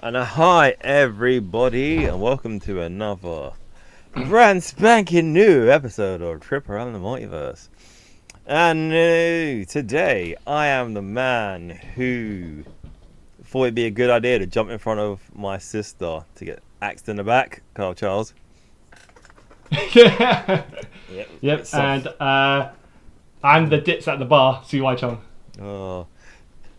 And hi everybody, and welcome to another brand spanking new episode of Trip Around the Multiverse. And today I am the man who thought it'd be a good idea to jump in front of my sister to get axed in the back, Carl Charles. Yep. And I'm the ditz at the bar, CY Chung. Oh.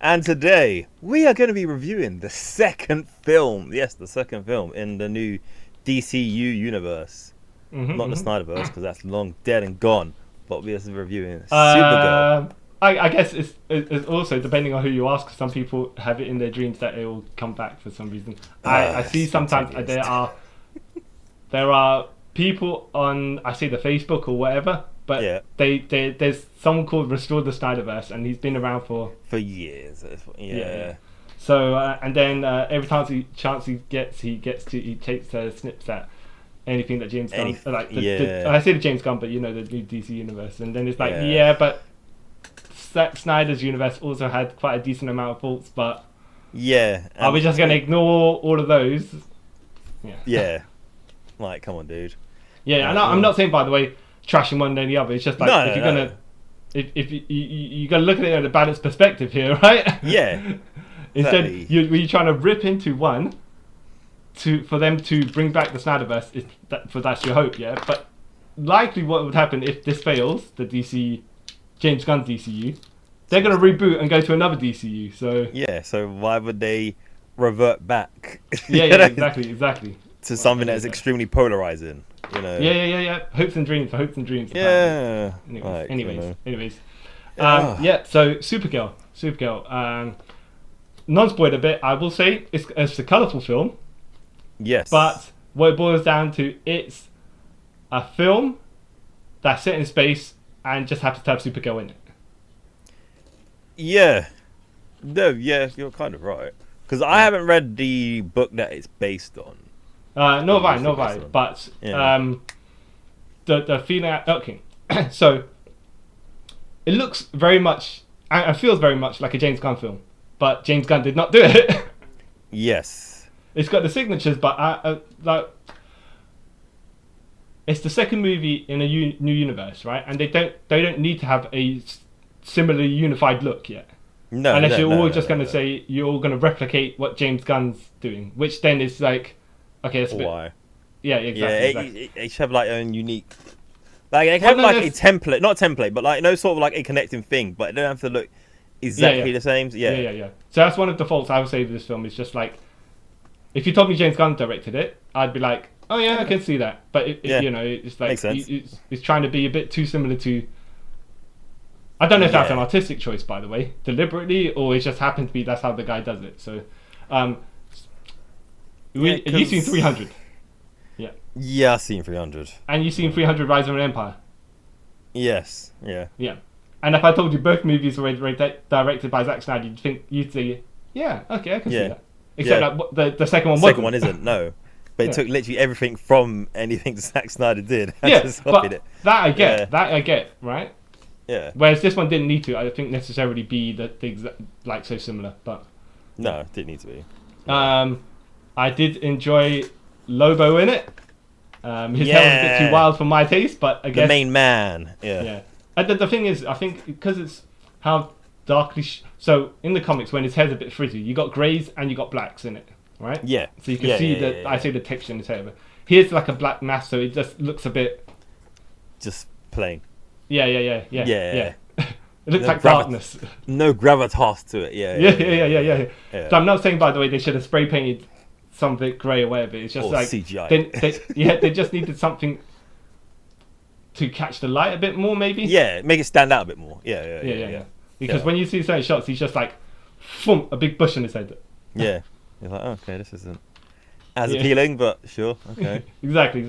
And today, we are going to be reviewing the second film. Yes, the second film in the new DCU universe. Not the Snyderverse, because that's long dead and gone. But we're reviewing Supergirl. I guess it's also, depending on who you ask, some people have it in their dreams that it will come back for some reason. I see sometimes there are people on, I say the Facebook or whatever, but there's someone called Restore the Snyderverse, and he's been around for years. Yeah. So and then every chance he takes snips at anything that James Gunn I say the James Gunn, but you know, the new DC universe, and then it's like but Zack Snyder's universe also had quite a decent amount of faults, but are we just gonna ignore all of those? Yeah. Like, come on, dude. I'm not saying, by the way, trashing one than the other. It's just like if you're gonna, if you gotta look at it in a balanced perspective here, right? Yeah. Instead, you're trying to rip into one, for them to bring back the Snyderverse. That's your hope, yeah. But likely, what would happen if this fails, the DC, James Gunn's DCU, they're gonna reboot and go to another DCU. So why would they revert back? Exactly. To something that is extremely polarizing, you know. Yeah. Hopes and dreams. Yeah. Anyways. So Supergirl. Non-spoiler bit, I will say it's a colourful film. Yes. But what it boils down to, it's a film that's set in space and just happens to have Supergirl in it. Yeah. No. Yeah, you're kind of right. Because I haven't read the book that it's based on. No, but the feeling. Okay, so it looks very much and feels very much like a James Gunn film, but James Gunn did not do it. Yes, it's got the signatures, but it's the second movie in a new universe, right? And they don't need to have a similarly unified look yet. No, unless you're all just going to say you're all going to replicate what James Gunn's doing, which then is like. Okay, that's a bit... Why? Yeah, exactly. It should have like own unique... Like, it have like a template, not template, but like, sort of like a connecting thing, but it don't have to look exactly the same. Yeah. So that's one of the faults I would say with this film, is just like, if you told me James Gunn directed it, I'd be like, oh yeah, I can see that. But, you know, it's like, it's trying to be a bit too similar to... I don't know if that's an artistic choice, by the way, deliberately, or it just happened to be that's how the guy does it. So... you've seen 300. Yeah, I've seen 300. And you've seen 300 Rise of an Empire. Yes, yeah. And if I told you both movies were directed by Zack Snyder, you'd say, yeah, okay, I can see that. Except like, the second one wasn't. The second one isn't, no. But it took literally everything from anything Zack Snyder did. That I get, right? Yeah. Whereas this one didn't need to, I think, necessarily be the exact, like, so similar. But no, it didn't need to be. I did enjoy Lobo in it. His hair was a bit too wild for my taste, but I guess... The main man, Yeah. And the thing is, I think, because it's how darkly... So, in the comics, when his hair's a bit frizzy, you got greys and you got blacks in it, right? Yeah. So you can see I say the texture in his hair. But here's like a black mass, so it just looks a bit... Just plain. Yeah. It looks like darkness. No gravitas to it, yeah. So I'm not saying, by the way, they should have spray painted something grey or whatever. It's just like CGI. They just needed something to catch the light a bit more, maybe. Yeah, make it stand out a bit more. Yeah. Because when you see certain shots, he's just like, a big bush in his head. Yeah, you're like, okay, this isn't as appealing, but sure, okay. Exactly.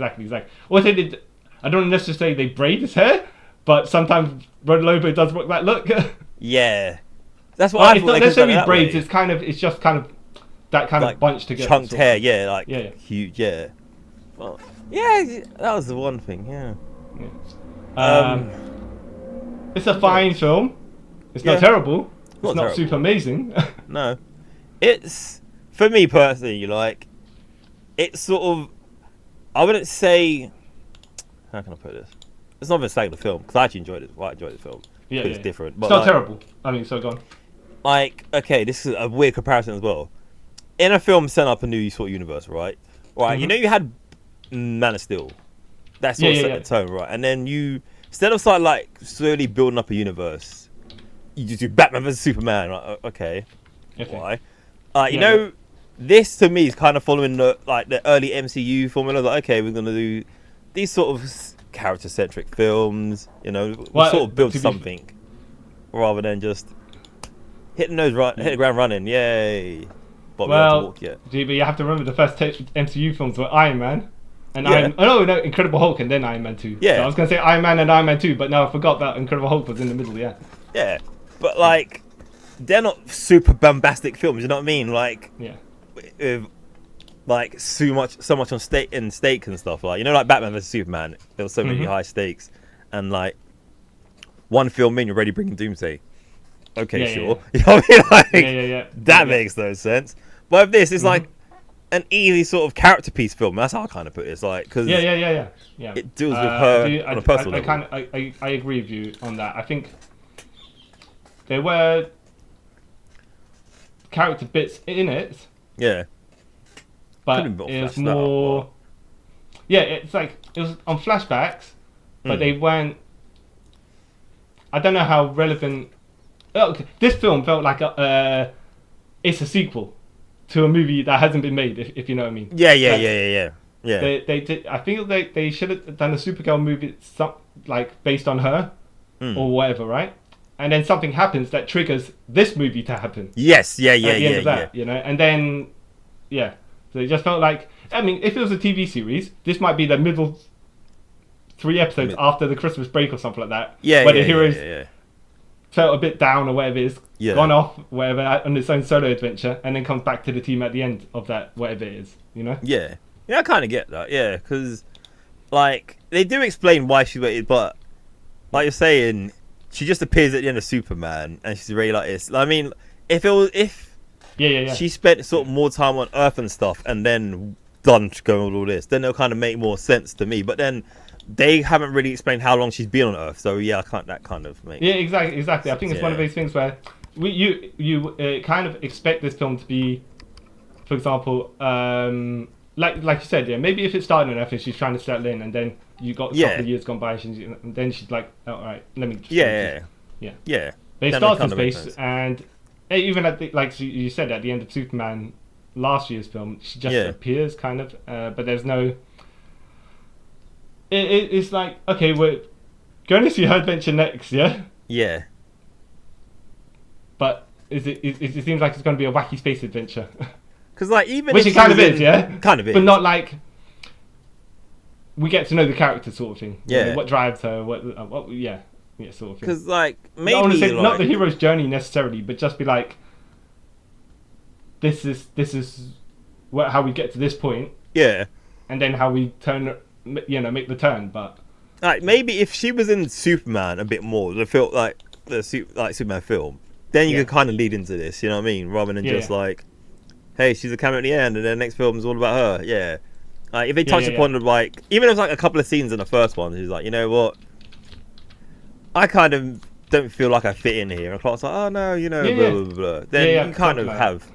What they did, I don't necessarily say they braid his hair, but sometimes Red Lobo does work that look. Yeah, that's what I thought. It's not necessarily braids. It's just kind of that kind of bunch together. Chunked hair, huge, Well, that was the one thing, It's a fine film. It's not terrible. It's not super amazing. No, it's for me personally, like, it's sort of, I wouldn't say, how can I put this? It's not even saying the film, because I actually enjoyed it. Well, I enjoyed the film. Yeah, it's different. But it's not terrible. I mean, so go on. Like, okay, this is a weird comparison as well. In a film set up a new sort of universe, right? Right, you know you had Man of Steel. That sort of set the tone, right? And then you, instead of like slowly building up a universe, you just do Batman vs Superman. Right? Okay. Why? You know, this to me is kind of following the early MCU formula. Like, okay, we're gonna do these sort of character-centric films. You know, sort of build something rather than just hitting hit the ground running. Yay! But we haven't walked yet. But you have to remember the first MCU films were Iron Man. And Incredible Hulk and then Iron Man 2. Yeah. So I was going to say Iron Man and Iron Man 2, but now I forgot that Incredible Hulk was in the middle, yeah. Yeah. But, like, they're not super bombastic films, you know what I mean? Like, with, like, so much on stake and stuff. Like, you know, like Batman vs Superman, there was so many high stakes. And, like, one film in, you're already bringing Doomsday. Okay, sure. You know what I mean? Like, that makes no sense. But with this, it's like an easy sort of character piece film. That's how I kind of put it. It's like, because it deals with her on a personal level. I agree with you on that. I think there were character bits in it. Yeah. But it was more... Yeah, it's like, it was on flashbacks, but they weren't... I don't know how relevant... This film felt like it's a sequel to a movie that hasn't been made, if you know what I mean. Yeah. They did. I think they should have done a Supergirl movie, like based on her or whatever, right? And then something happens that triggers this movie to happen. Yes, at the end of that, you know, and then so it just felt like, I mean, if it was a TV series, this might be the middle 3 episodes after the Christmas break or something like that. Where the heroes felt a bit down or whatever it is, gone off, whatever, on its own solo adventure, and then comes back to the team at the end of that, whatever it is, you know? Yeah, I kind of get that, because, like, they do explain why she waited, but, like you're saying, she just appears at the end of Superman, and she's really like this. I mean, if she spent sort of more time on Earth and stuff, and then done going with all this, then it'll kind of make more sense to me, but then they haven't really explained how long she's been on Earth, so that kind of makes exactly. I think it's one of those things where you kind of expect this film to be, for example, like you said, maybe if it started on Earth and she's trying to settle in, and then you got a couple of years gone by, and then she's like, oh, all right, let me just But it starts in space, and even at like you said, at the end of Superman last year's film, she just appears kind of, but there's no. It's like, okay, we're going to see her adventure next, Yeah. But it seems like it's going to be a wacky space adventure. Because, like, even which it kind of is, kind of is, but not like we get to know the character sort of thing. Yeah. You know, what drives her? What sort of thing. Because, like, maybe I want to say not the hero's journey necessarily, but just be like, this is how we get to this point. Yeah. And then how we turn. Make the turn, but like maybe if she was in Superman a bit more, the feel like Superman film, then you could kind of lead into this, you know what I mean, rather than just like, hey, she's a cameo at the end, and then the next film is all about her. Yeah, like if they touch upon like, even if it's like a couple of scenes in the first one, she's like, you know what, I kind of don't feel like I fit in here, and Clark's like, oh no, blah blah blah. Then you kind of have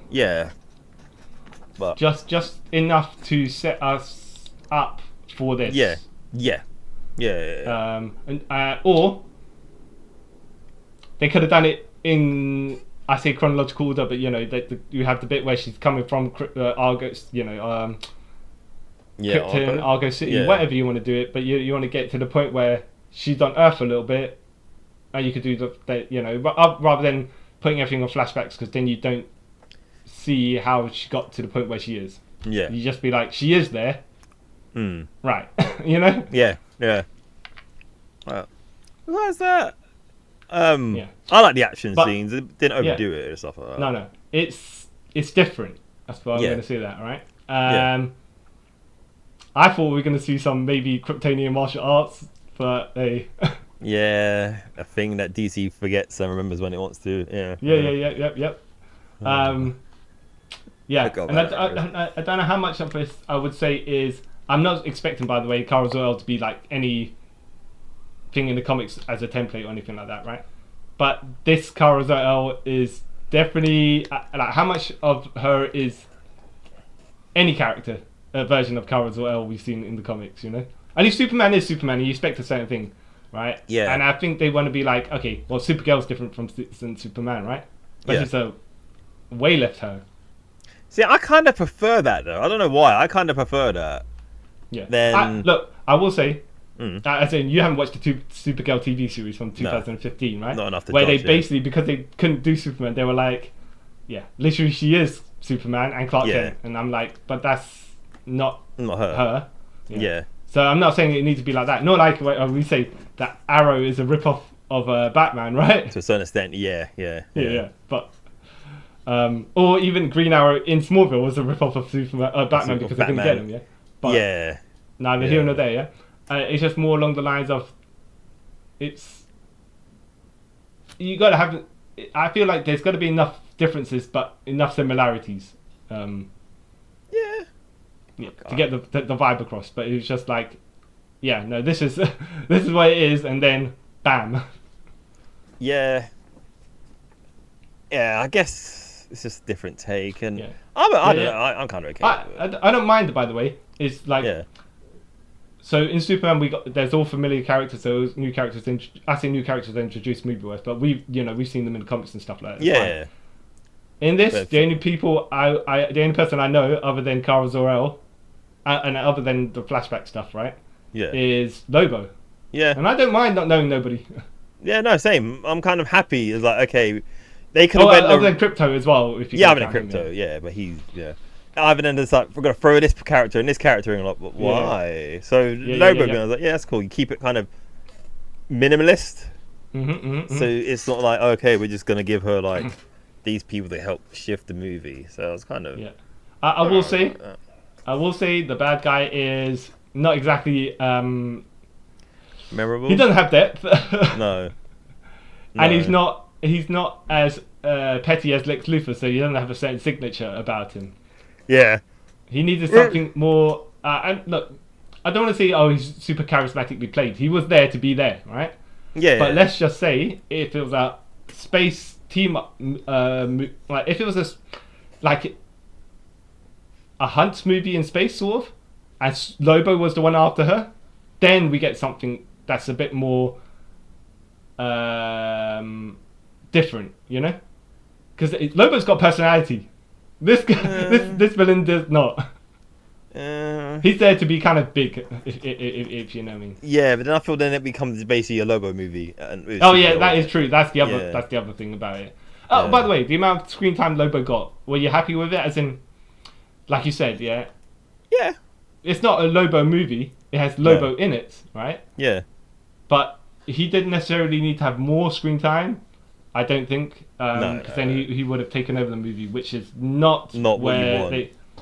but just enough to set us up for this. Or they could have done it in, I say chronological order, but you have the bit where she's coming from Argos, Krypton, Argo City, whatever you want to do it, but you want to get to the point where she's on Earth a little bit, and you could do rather than putting everything on flashbacks, because then you don't see how she got to the point where she is. Yeah, you just be like, she is there. Right. Yeah. Well, what's that? I like the action scenes. It didn't overdo it and stuff like that. No. It's different. That's why I'm going to say that, right? I thought we were going to see some maybe Kryptonian martial arts, but they... a thing that DC forgets and remembers when it wants to. Yep. Yeah, and I don't know how much of this I would say is. I'm not expecting, by the way, Kara Zor-El to be like anything in the comics as a template or anything like that, right? But this Kara Zor-El is definitely like how much of her is any character version of Kara Zor-El we've seen in the comics, you know. At least Superman is Superman, and you expect a certain thing, right? Yeah. And I think they want to be like, okay, well, Supergirl's different than Superman, right? But she's a way left her. See, I kind of prefer that though. I don't know why. I kind of prefer that. Yeah. Then look, I will say, as in you haven't watched the Supergirl TV series from 2015, right? Not enough to where judge, they basically, because they couldn't do Superman, they were like, yeah, literally she is Superman and Clark Kent, and I'm like, but that's not her. Yeah. So I'm not saying it needs to be like that. Not like we say that Arrow is a rip-off of Batman, right? To a certain extent, yeah. But or even Green Arrow in Smallville was a rip-off of Batman because they couldn't get him, But neither here nor there, it's just more along the lines of you got to have. I feel like there's got to be enough differences, but enough similarities. To get the vibe across. But it was just like, this is this is what it is, and then bam. Yeah, I guess it's just a different take, and I don't know. I'm kind of okay. I don't mind it, by the way. It's like so in Superman there's all familiar characters, so new characters. I say new characters introduced movie-wise, but we've seen them in the comics and stuff like that. Yeah. In this, the only person I know other than Kara Zor-El, and other than the flashback stuff, right? Yeah. Is Lobo. Yeah. And I don't mind not knowing nobody. Yeah, no, same. I'm kind of happy. It's like, okay, they could have other than Crypto as well. If you other than Crypto, but he's Other than it's like, we're gonna throw this character and this character in, like, why? Yeah. So Lobo being, I was like, that's cool. You keep it kind of minimalist. So it's not like, okay, we're just gonna give her like these people to help shift the movie. So it's kind of I will say the bad guy is not exactly memorable. He doesn't have depth. No. And he's not as petty as Lex Luthor, so he doesn't have a certain signature about him. Yeah. He needed something more. And look, I don't want to say, he's super charismatically played. He was there to be there, right? Yeah. But let's just say, if it was a space team up, like if it was a Hunt movie in space, sort of, and Lobo was the one after her, then we get something that's a bit more different, you know? Because Lobo's got personality. This this villain does not. He's there to be kind of big, if you know what I mean. Yeah, but then I feel then it becomes basically a Lobo movie. That is true. That's the other. That's the other thing about it. Oh, by the way, the amount of screen time Lobo got, were you happy with it? As in, like you said, yeah. It's not a Lobo movie. It has Lobo in it, right? Yeah. But he didn't necessarily need to have more screen time. I don't think, because then he would have taken over the movie, which is not where what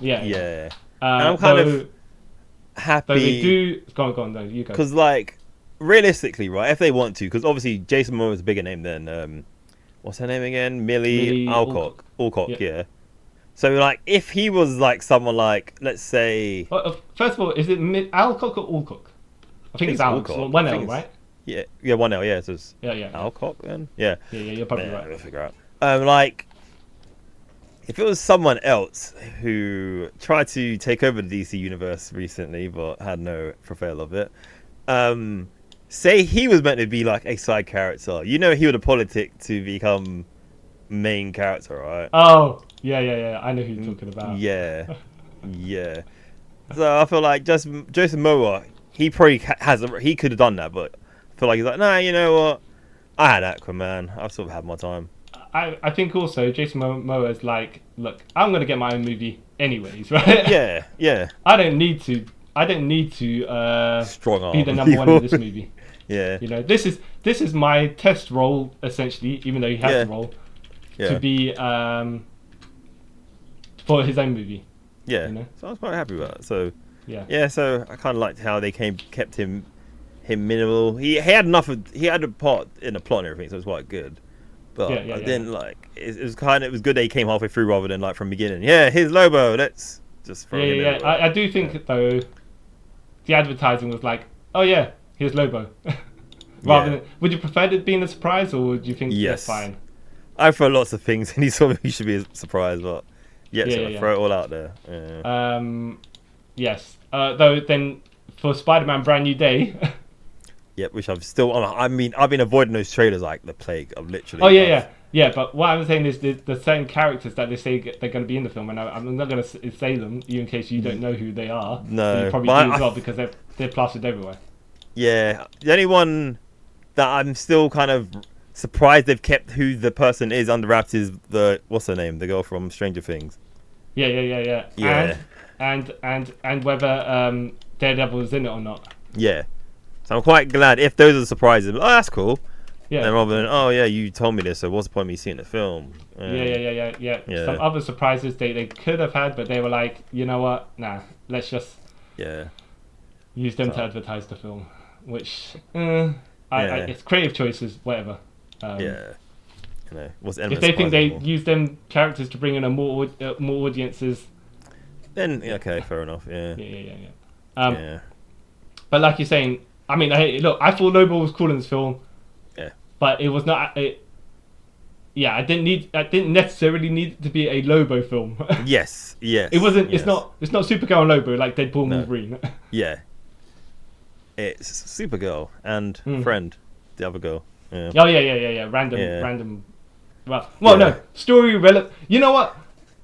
you want. And I'm kind of happy. They do. Go on, no, you go. Because, like, realistically, right, if they want to, because obviously Jason Momoa is a bigger name than, what's her name again? Millie Alcock. Yeah. So, like, if he was, like, someone like, let's say... First of all, is it Alcock or Alcock? I think it's Alcock. One L, right? Yeah, one L, yeah. So it's Alcock, then? Yeah. Yeah, you're probably right. We'll figure out. Like, if it was someone else who tried to take over the DC universe recently, but had no prevail of it, say he was meant to be, like, a side character. You know he would have politic to become main character, right? Oh, yeah. I know who you're talking about. Yeah. So I feel like Jason Momoa, he probably he could have done that, but I feel like he's like, nah, you know what? I had Aquaman. I've sort of had my time. I think also Jason Momoa is like, look, I'm gonna get my own movie anyways, right? Yeah. I don't need to strong arm be the number one in this movie. Yeah. You know, this is my test role essentially, even though he has the role to be for his own movie. Yeah. You know? So I was quite happy with that. So yeah. So I kind of liked how they kept him minimal. He had a part in the plot and everything, so it was quite good. But then like it was good that he came halfway through rather than like from the beginning. Yeah, here's Lobo. Let's just throw him in. I do think though, the advertising was like, oh yeah, here's Lobo. Rather than, would you prefer it being a surprise, or would you think that's fine? I throw lots of things, and he thought he should be a surprise, but throw it all out there. Yeah. Yes. Though then for Spider-Man Brand New Day. Yeah, which I've been avoiding those trailers like the plague. I've literally. Oh yeah. But what I'm saying is the certain characters that they say they're going to be in the film, and I'm not going to say them, even in case you don't know who they are. No, you probably do as well because they're plastered everywhere. Yeah, the only one that I'm still kind of surprised they've kept who the person is under wraps is what's her name, the girl from Stranger Things. Yeah. And whether Daredevil is in it or not. Yeah. So I'm quite glad if those are the surprises. Oh, that's cool. Yeah. And rather than you told me this, so what's the point of me seeing the film? Yeah. Some other surprises they could have had, but they were like, you know what? Nah, let's just use them to advertise the film. Which it's creative choices, whatever. If they think they use them characters to bring in more audiences, then okay, fair enough. Yeah. But like you're saying, I mean, I thought Lobo was cool in this film. Yeah. But it was not. I didn't necessarily need it to be a Lobo film. Yes. It wasn't. Yes. It's not Supergirl and Lobo like Deadpool and Wolverine. Yeah. It's Supergirl and Friend, the other girl. Yeah. Oh yeah. Random. Well, no. Story relevant. You know what?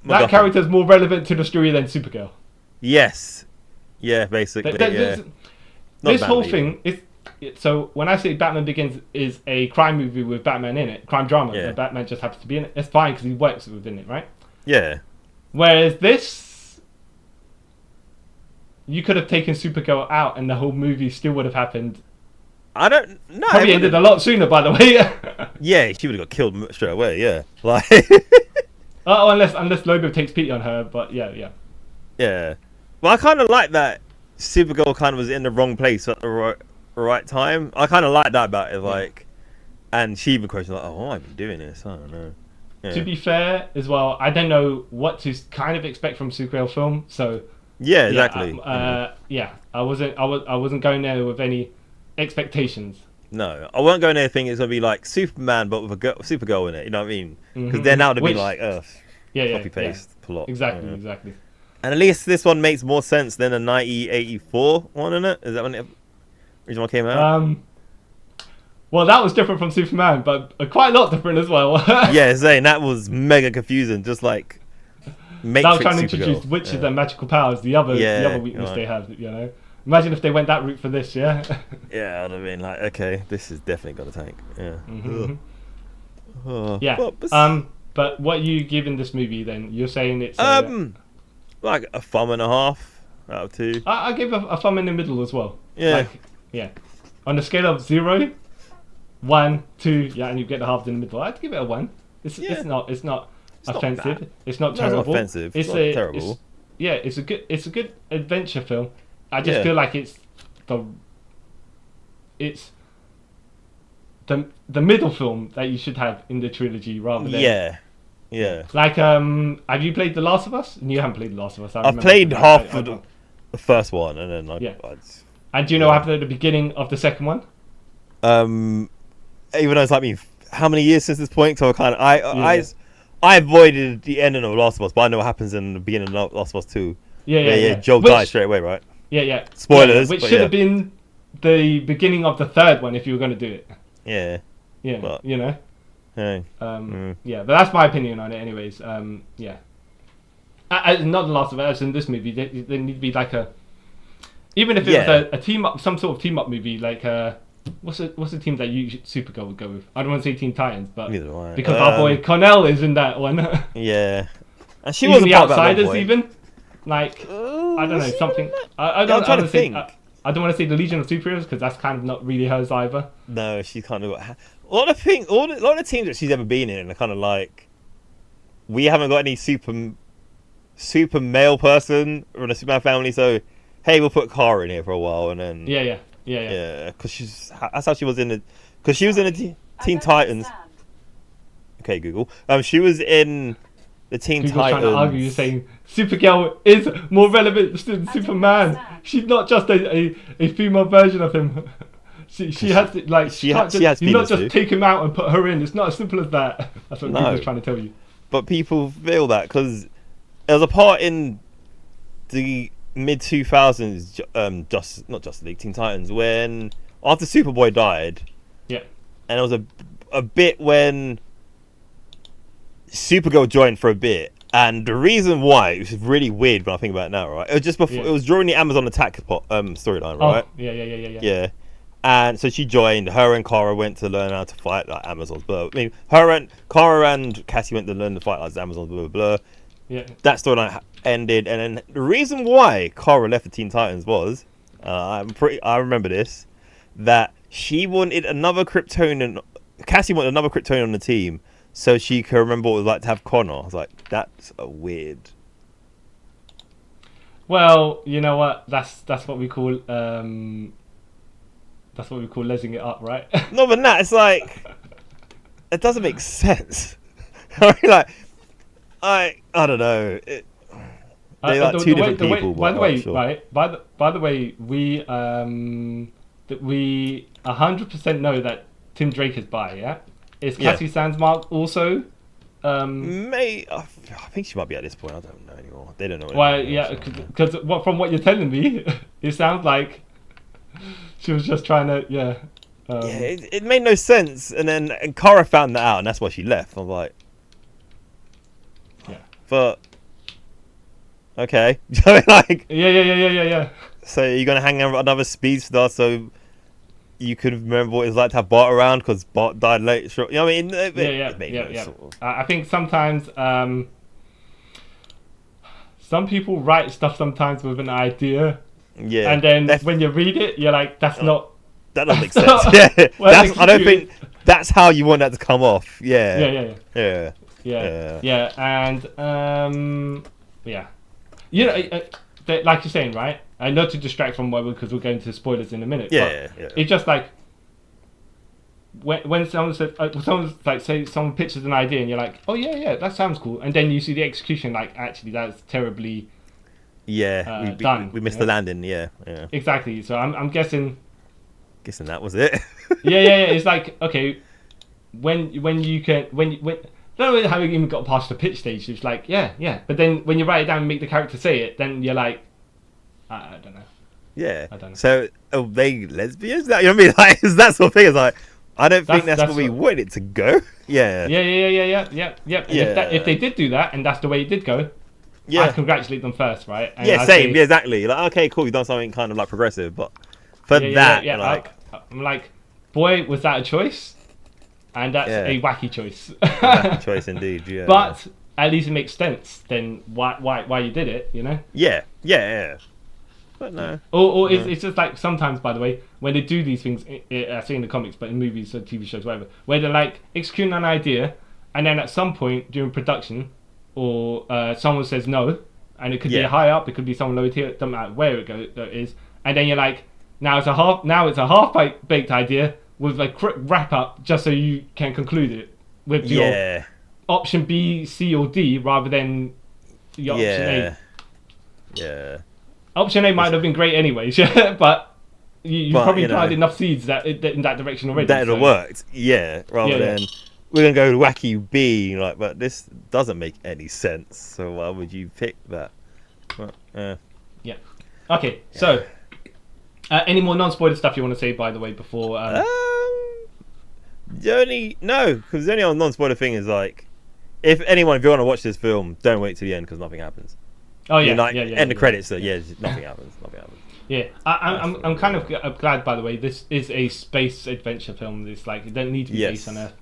That character's more relevant to the story than Supergirl. Yes. Yeah, basically. This whole thing is. So when I say Batman Begins is a crime movie with Batman in it, crime drama, and Batman just happens to be in it, it's fine because he works within it, right? Yeah. Whereas this, you could have taken Supergirl out and the whole movie still would have happened. I don't know. Probably ended a lot sooner, by the way. Yeah, she would have got killed straight away. Yeah, like. Unless Lobo takes pity on her, but yeah. Yeah, well, I kind of like that Supergirl kind of was in the wrong place at the right time. I kind of like that about it, like, and she even questioned like, "Oh, why have you doing this?" I don't know. Yeah. To be fair, as well, I don't know what to kind of expect from Supergirl film, so. Yeah, exactly. I wasn't going there with any expectations. No, I wasn't going there thinking it's gonna be like Superman, but with Supergirl in it. You know what I mean? Because then now to be like, copy paste plot. Exactly. And at least this one makes more sense than a 1984 one, isn't it? Is that when the original one came out? Well, that was different from Superman, but quite a lot different as well. Yeah, saying that was mega confusing. Just like Matrix. That was trying to introduce witches and magical powers. The other weakness they have, you know. Imagine if they went that route for this, yeah. Yeah, I'd have been like, okay, this is definitely got a tank. Yeah. But what are you giving this movie then? You're saying it's like a thumb and a half out of 2. I give a thumb in the middle as well. Yeah. On the scale of 0, 1, 2, and you get the halves in the middle. I'd give it a 1. It's not offensive. It's not terrible. It's not offensive. It's not terrible. It's a good adventure film. I just feel like it's the middle film that you should have in the trilogy rather than like have you played The Last of Us? You haven't played The Last of Us. I've played half of the first one and then and do you know what happened at the beginning of the second one? Even though it's like how many years since this point, so I avoided the ending of Last of Us, but I know what happens in the beginning of Last of Us 2. Joel dies straight away, right? Yeah. Spoilers. Which should have been the beginning of the third one if you were going to do it. Yeah. But, you know. Hey. But that's my opinion on it, anyways. Not The Last of Us. In this movie, there need to be like even if it was a team up, some sort of team up movie, like what's the team that Supergirl would go with? I don't want to say Teen Titans, but because our boy Connell is in that one. Yeah. And she was the Outsiders even. Like I don't know, something. I don't want to think. I don't want to say the Legion of Superheroes because that's kind of not really hers either. No, she's kind of got a lot of the teams that she's ever been in are kind of like we haven't got any super male person or in a Superman family, so hey, we'll put Kara in here for a while and then because that's how she was in the Teen Titans. Okay, Google. She was in the Teen Google's Titans. trying to argue, saying Supergirl is more relevant than Superman. She's not just a female version of him. She has to, like, she has you not feelings just too. take him out and put her in. It's not as simple as that. That's what Google's trying to tell you. But people feel that because there was a part in the mid 2000s, not Justice League, Teen Titans, when after Superboy died. Yeah. And there was a bit when Supergirl joined for a bit, and the reason why, which is really weird when I think about it now, right? It was just before it was during the Amazon attack storyline, right? Oh, yeah. Yeah. And so she joined. Her and Kara went to learn how to fight like Amazons. Blah. I mean, Kara and Cassie went to learn to fight like Amazons. Blah blah blah. Yeah. That storyline ended, and then the reason why Kara left the Teen Titans was, I remember this, that she wanted another Kryptonian. Cassie wanted another Kryptonian on the team, so she could remember what it was like to have Connor. I was like, that's a weird. Well, you know what? That's what we call lesing it up, right? No, but that it's like it doesn't make sense. I mean, like, I don't know. They're like two different people. By the way, right? By the way, we 100% know that Tim Drake is bi. Yeah, is Cassie Sandsmark also? I think she might be at this point. I don't know anymore. They don't know. Well, yeah, because from what you're telling me, it sounds like she was just trying to, it made no sense, and Kara found that out, and that's why she left. I was like, but okay, like, yeah. So you're gonna hang out with another speedster, so you could remember what it was like to have Bart around because Bart died late. You know what I mean? Yeah. I think sometimes some people write stuff sometimes with an idea. Yeah. And then when you read it, you're like, that doesn't make sense. Yeah. I don't think that's how you want that to come off. Yeah. Yeah. And you know, like you're saying, right? And not to distract from because we're going to spoilers in a minute. Yeah. It's just like when someone says, someone pitches an idea and you're like, oh yeah, that sounds cool, and then you see the execution, like, actually that's terribly done. We missed the landing. Yeah. Exactly. So I'm guessing that was it. yeah. It's like, okay, when you I don't know how you even got past the pitch stage. It's like, yeah. But then when you write it down and make the character say it, then you're like, I don't know. Yeah. I don't know. So are they lesbians? You know what I mean? Like, it's that sort of thing. It's like, I don't think that's where we wanted it to go. Yeah. Yeah. If they did do that and that's the way it did go, I congratulate them first, right? And I'd same. Yeah, exactly. Like, okay, cool. You've done something kind of like progressive, but for I'm like, boy, was that a choice? And that's a wacky choice. Wacky choice indeed. Yeah. But at least it makes sense. Then why you did it? You know? Yeah. But no. Or it's just like sometimes, by the way, when they do these things, I see in the comics, but in movies or TV shows, whatever, where they're like executing an idea, and then at some point during production, or someone says no, and it could be high up, it could be someone low tier, it doesn't matter where it is, and then you're like, now it's a half baked idea with a quick wrap up, just so you can conclude it with your option B, C, or D, rather than your option A. Yeah. Option A might have been great anyways, but you probably planted enough seeds in that direction already. That would have worked, rather than we're going to go wacky B, like, but this doesn't make any sense, so why would you pick that? Yeah. Okay, so, any more non-spoiler stuff you want to say, by the way, before... because the only non-spoiler thing is, like, if you want to watch this film, don't wait till the end because nothing happens. Oh yeah, End the credits. So nothing happens. Yeah, I'm kind of glad, by the way. This is a space adventure film. It's like it doesn't need to be based on Earth,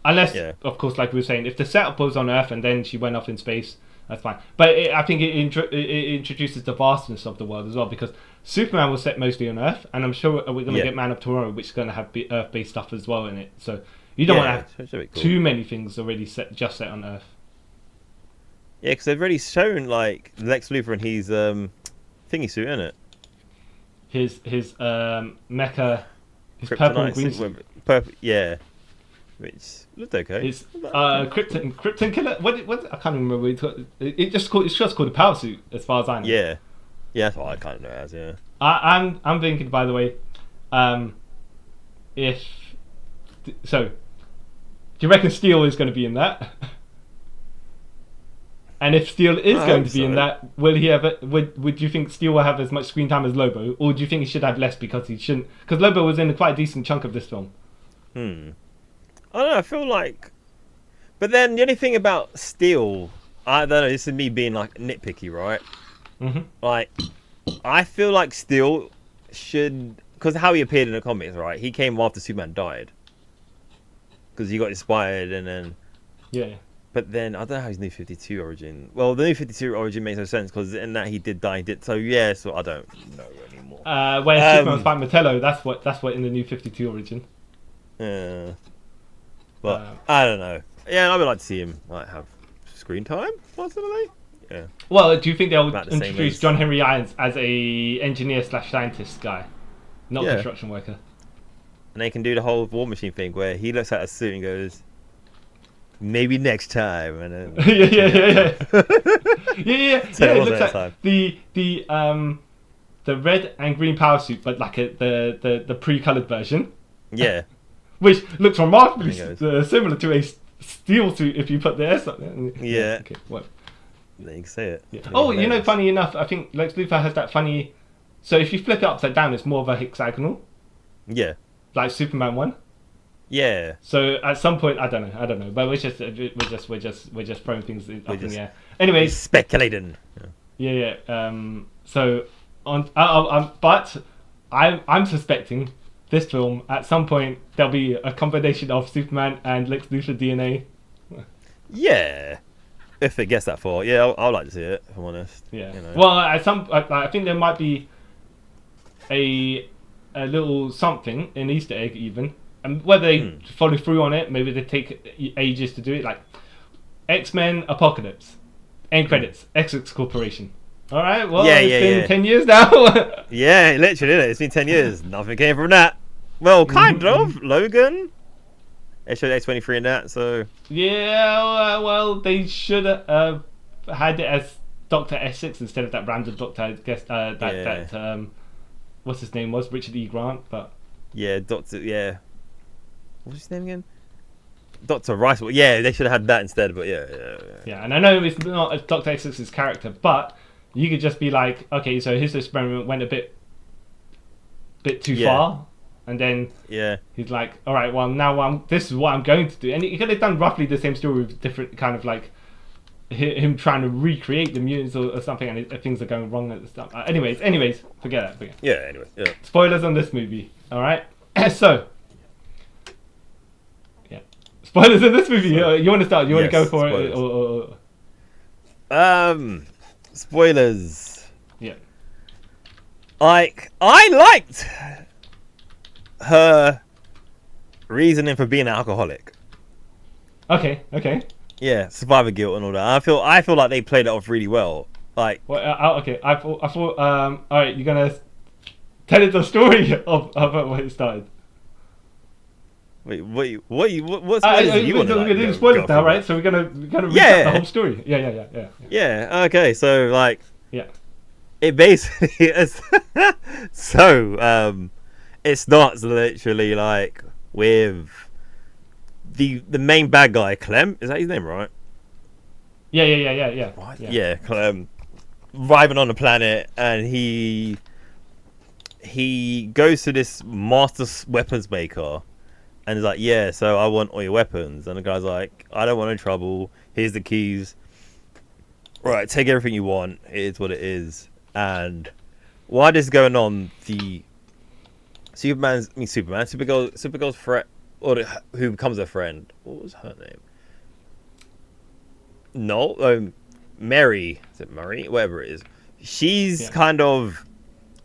unless, of course, like we were saying, if the setup was on Earth and then she went off in space, that's fine. But I think it introduces the vastness of the world as well, because Superman was set mostly on Earth, and I'm sure we're going to get Man of Tomorrow, which is going to have Earth-based stuff as well in it. So you don't want to have too many things already set on Earth. Yeah, because they've already shown, like, Lex Luthor and his thingy suit, innit? His mecha, his purple and green suit. Yeah. which looked okay. It's Krypton Killer. What? I can't remember. It's just called the Power Suit, as far as I know. Yeah, that's what I kind of know it as. Yeah. I'm thinking, by the way, if so, do you reckon Steel is going to be in that? And if Steel is going to be in that, will he have? Would you think Steel will have as much screen time as Lobo, or do you think he should have less because he shouldn't? Because Lobo was in quite a decent chunk of this film. I don't know. I feel like, but then the only thing about Steel, I don't know. This is me being like nitpicky, right? Mm-hmm. Like, I feel like Steel should, because how he appeared in the comics, right? He came after Superman died, because he got inspired, and then yeah. But then I don't know how his New 52 origin. Well, the New 52 origin makes no sense because in that he did die. He did so. Yeah, so I don't know anymore. When Superman was fighting Metello, that's what in the New 52 origin. Yeah, but I don't know. Yeah, I would like to see him like have screen time possibly. Yeah. Well, do you think they'll About the introduce John Henry Irons as a engineer/scientist guy, not construction worker? And they can do the whole War Machine thing where he looks at a suit and goes, "Maybe next time." And then yeah. So It looks like the red and green power suit, but like the pre-colored version. Yeah. Which looks remarkably similar to a Steel suit if you put the S on it. Yeah. Okay. What? Then you can say it. Yeah. Oh, funny enough, I think Lex Luthor has that funny. So if you flip it upside down, it's more of a hexagonal. Yeah. Like Superman 1. Yeah. So at some point, I don't know, but we're just throwing things up in the air. Anyways, speculating. Yeah. So but I'm suspecting this film at some point there'll be a combination of Superman and Lex Luthor DNA. Yeah. If it gets that far, yeah, I'd like to see it. If I'm honest. Yeah. You know. Well, I think there might be a little something, an Easter egg even. And whether they follow through on it, maybe they take ages to do it. Like X-Men Apocalypse, end credits, Essex Corporation. All right, well, it's been 10 years now. Yeah, literally, it's been 10 years. Nothing came from that. Well, kind of. Logan. They showed X-23 in that, so. Yeah, well, they should have had it as Dr. Essex instead of that random doctor. I guess that what's his name was Richard E. Grant, but. Yeah, Doctor. Yeah. What's his name again? Dr. Rice. Yeah, they should have had that instead, but yeah. Yeah, and I know it's not Dr. Essex's character, but you could just be like, okay, so his experiment went a bit too far, and then he's like, all right, well now this is what I'm going to do, and he could have done roughly the same story with different kind of like him trying to recreate the mutants or something, and things are going wrong at the start. Anyways, forget that. Yeah. Anyway. Yeah. Spoilers on this movie. All right. So. Spoilers in this movie. You want to start? You want to go for spoilers. It? Spoilers. Yeah. Like, I liked her reasoning for being an alcoholic. Okay. Yeah, survivor guilt and all that. I feel like they played it off really well. Like. Well, okay. I thought. All right. You're gonna tell us the story of what it started. Wait, what spoilers you want to We're doing spoilers now, right? So we're gonna recap the whole story. Yeah. Okay, so like, it basically is. So it starts literally like with the main bad guy, Clem. Is that his name, right? Yeah. Right? Yeah, Clem, arriving on the planet, and he goes to this master weapons maker. And he's like, yeah, so I want all your weapons. And the guy's like, I don't want any trouble. Here's the keys. Right, take everything you want. It is what it is. And while this is going on, the Supergirl's friend, who becomes a friend. What was her name? No, Mary. Is it Murray? Whatever it is. She's kind of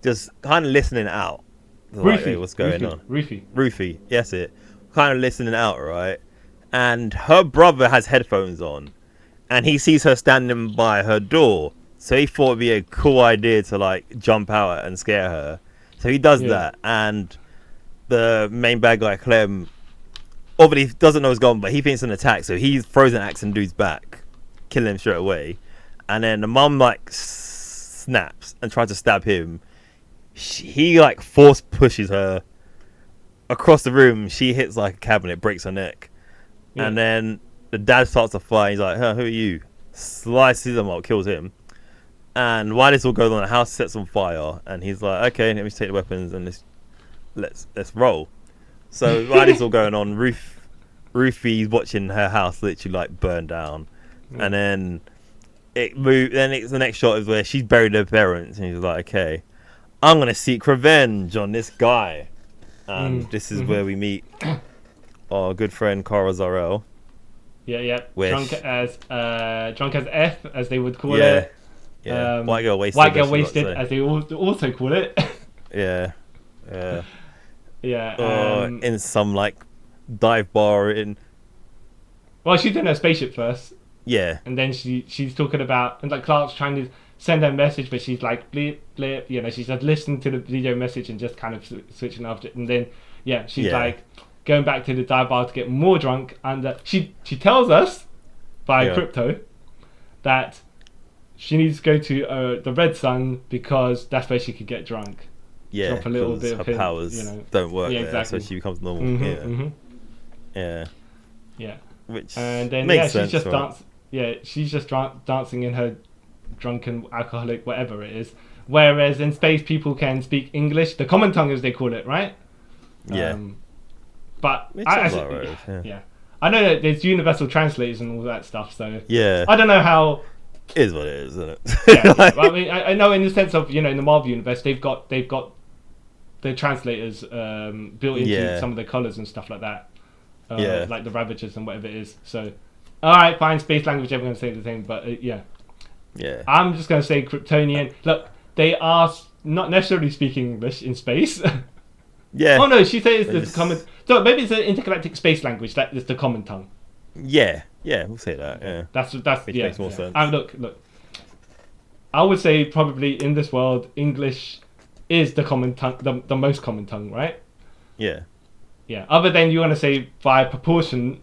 listening out. Like, hey, what's going on? Rufy. Yes, it. Kind of listening out, right? And her brother has headphones on, and he sees her standing by her door. So he thought it'd be a cool idea to like jump out and scare her. So he does that, and the main bad guy Clem obviously doesn't know it's gone, but he thinks it's an attack, so he throws an axe in dude's back, killing him straight away. And then the mum like snaps and tries to stab him. He like force pushes her across the room. She hits like a cabinet, breaks her neck. Yeah. And then the dad starts to fight. He's like, who are you? Slices him up, kills him. And while this all goes on, the house sets on fire. And he's like, okay, let me take the weapons and let's roll. So while this all going on, Ruthie's watching her house literally like burn down. Yeah. And then the next shot is where she's buried her parents. And he's like, okay, I'm going to seek revenge on this guy. And this is where we meet our good friend Cara Zor-El. Yeah. Drunk as F, as they would call it. Yeah. White girl wasted. White girl wasted, as they also call it. Yeah. In some like dive bar in. Well, she's in her spaceship first. Yeah. And then she's talking about, and like Clark's trying to send her a message, but she's like bleep bleep. She's just listening to the video message and just kind of switching off it. And then she's like going back to the dive bar to get more drunk. And she tells us by Crypto that she needs to go to the Red Sun because that's where she could get drunk. Yeah, drop a little bit of her powers don't work there, exactly. so she becomes normal. Yeah. Which and then makes she's sense, just she's just dancing in her drunken alcoholic whatever it is. Whereas in space, people can speak English, the common tongue as they call it, right? Yeah. But I know that there's universal translators and all that stuff. So I don't know how. It is what it is, isn't it? I mean, I know in the sense of in the Marvel universe, they've got the translators built into some of the colours and stuff like that. Like the Ravagers and whatever it is. So, all right, fine, space language, everyone's saying the same, but I'm just going to say Kryptonian. Look, they are not necessarily speaking English in space. Oh no, she says it's the common. So maybe it's an intergalactic space language that is the common tongue. Yeah, we'll say that. Yeah, that's which makes more sense. Look. I would say probably in this world, English is the common tongue, the most common tongue, right? Yeah. Other than you want to say by proportion,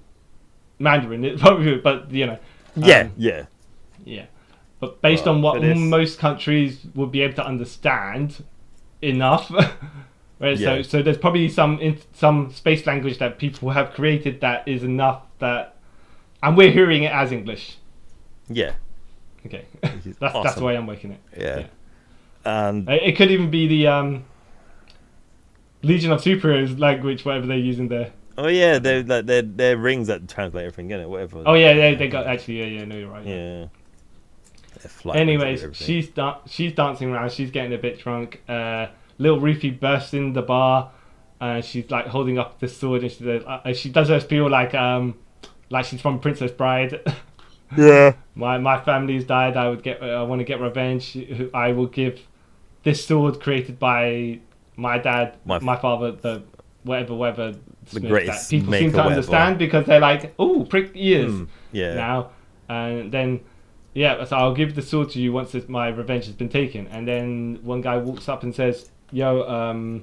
Mandarin, it probably, but Yeah. But based on what most countries would be able to understand enough, right? Yeah. So there's probably some space language that people have created that is enough that, and we're hearing it as English. Yeah. Okay. That's the way I'm working it. Yeah. It could even be the Legion of Superheroes language, whatever they're using there. Oh yeah, they're rings that translate everything, innit? Whatever. Oh yeah, they got actually. No, you're right. Yeah. Anyways, she's dancing around. She's getting a bit drunk. Little Ruthie bursts in the bar, and she's like holding up the sword, and she does her spiel like she's from Princess Bride. Yeah. My family's died. I want to get revenge. I will give this sword created by my dad, my father, the whatever the greatest that people seem to understand because they're like, oh, prick ears. Now, and then so I'll give the sword to you once my revenge has been taken. And then one guy walks up and says, "Yo,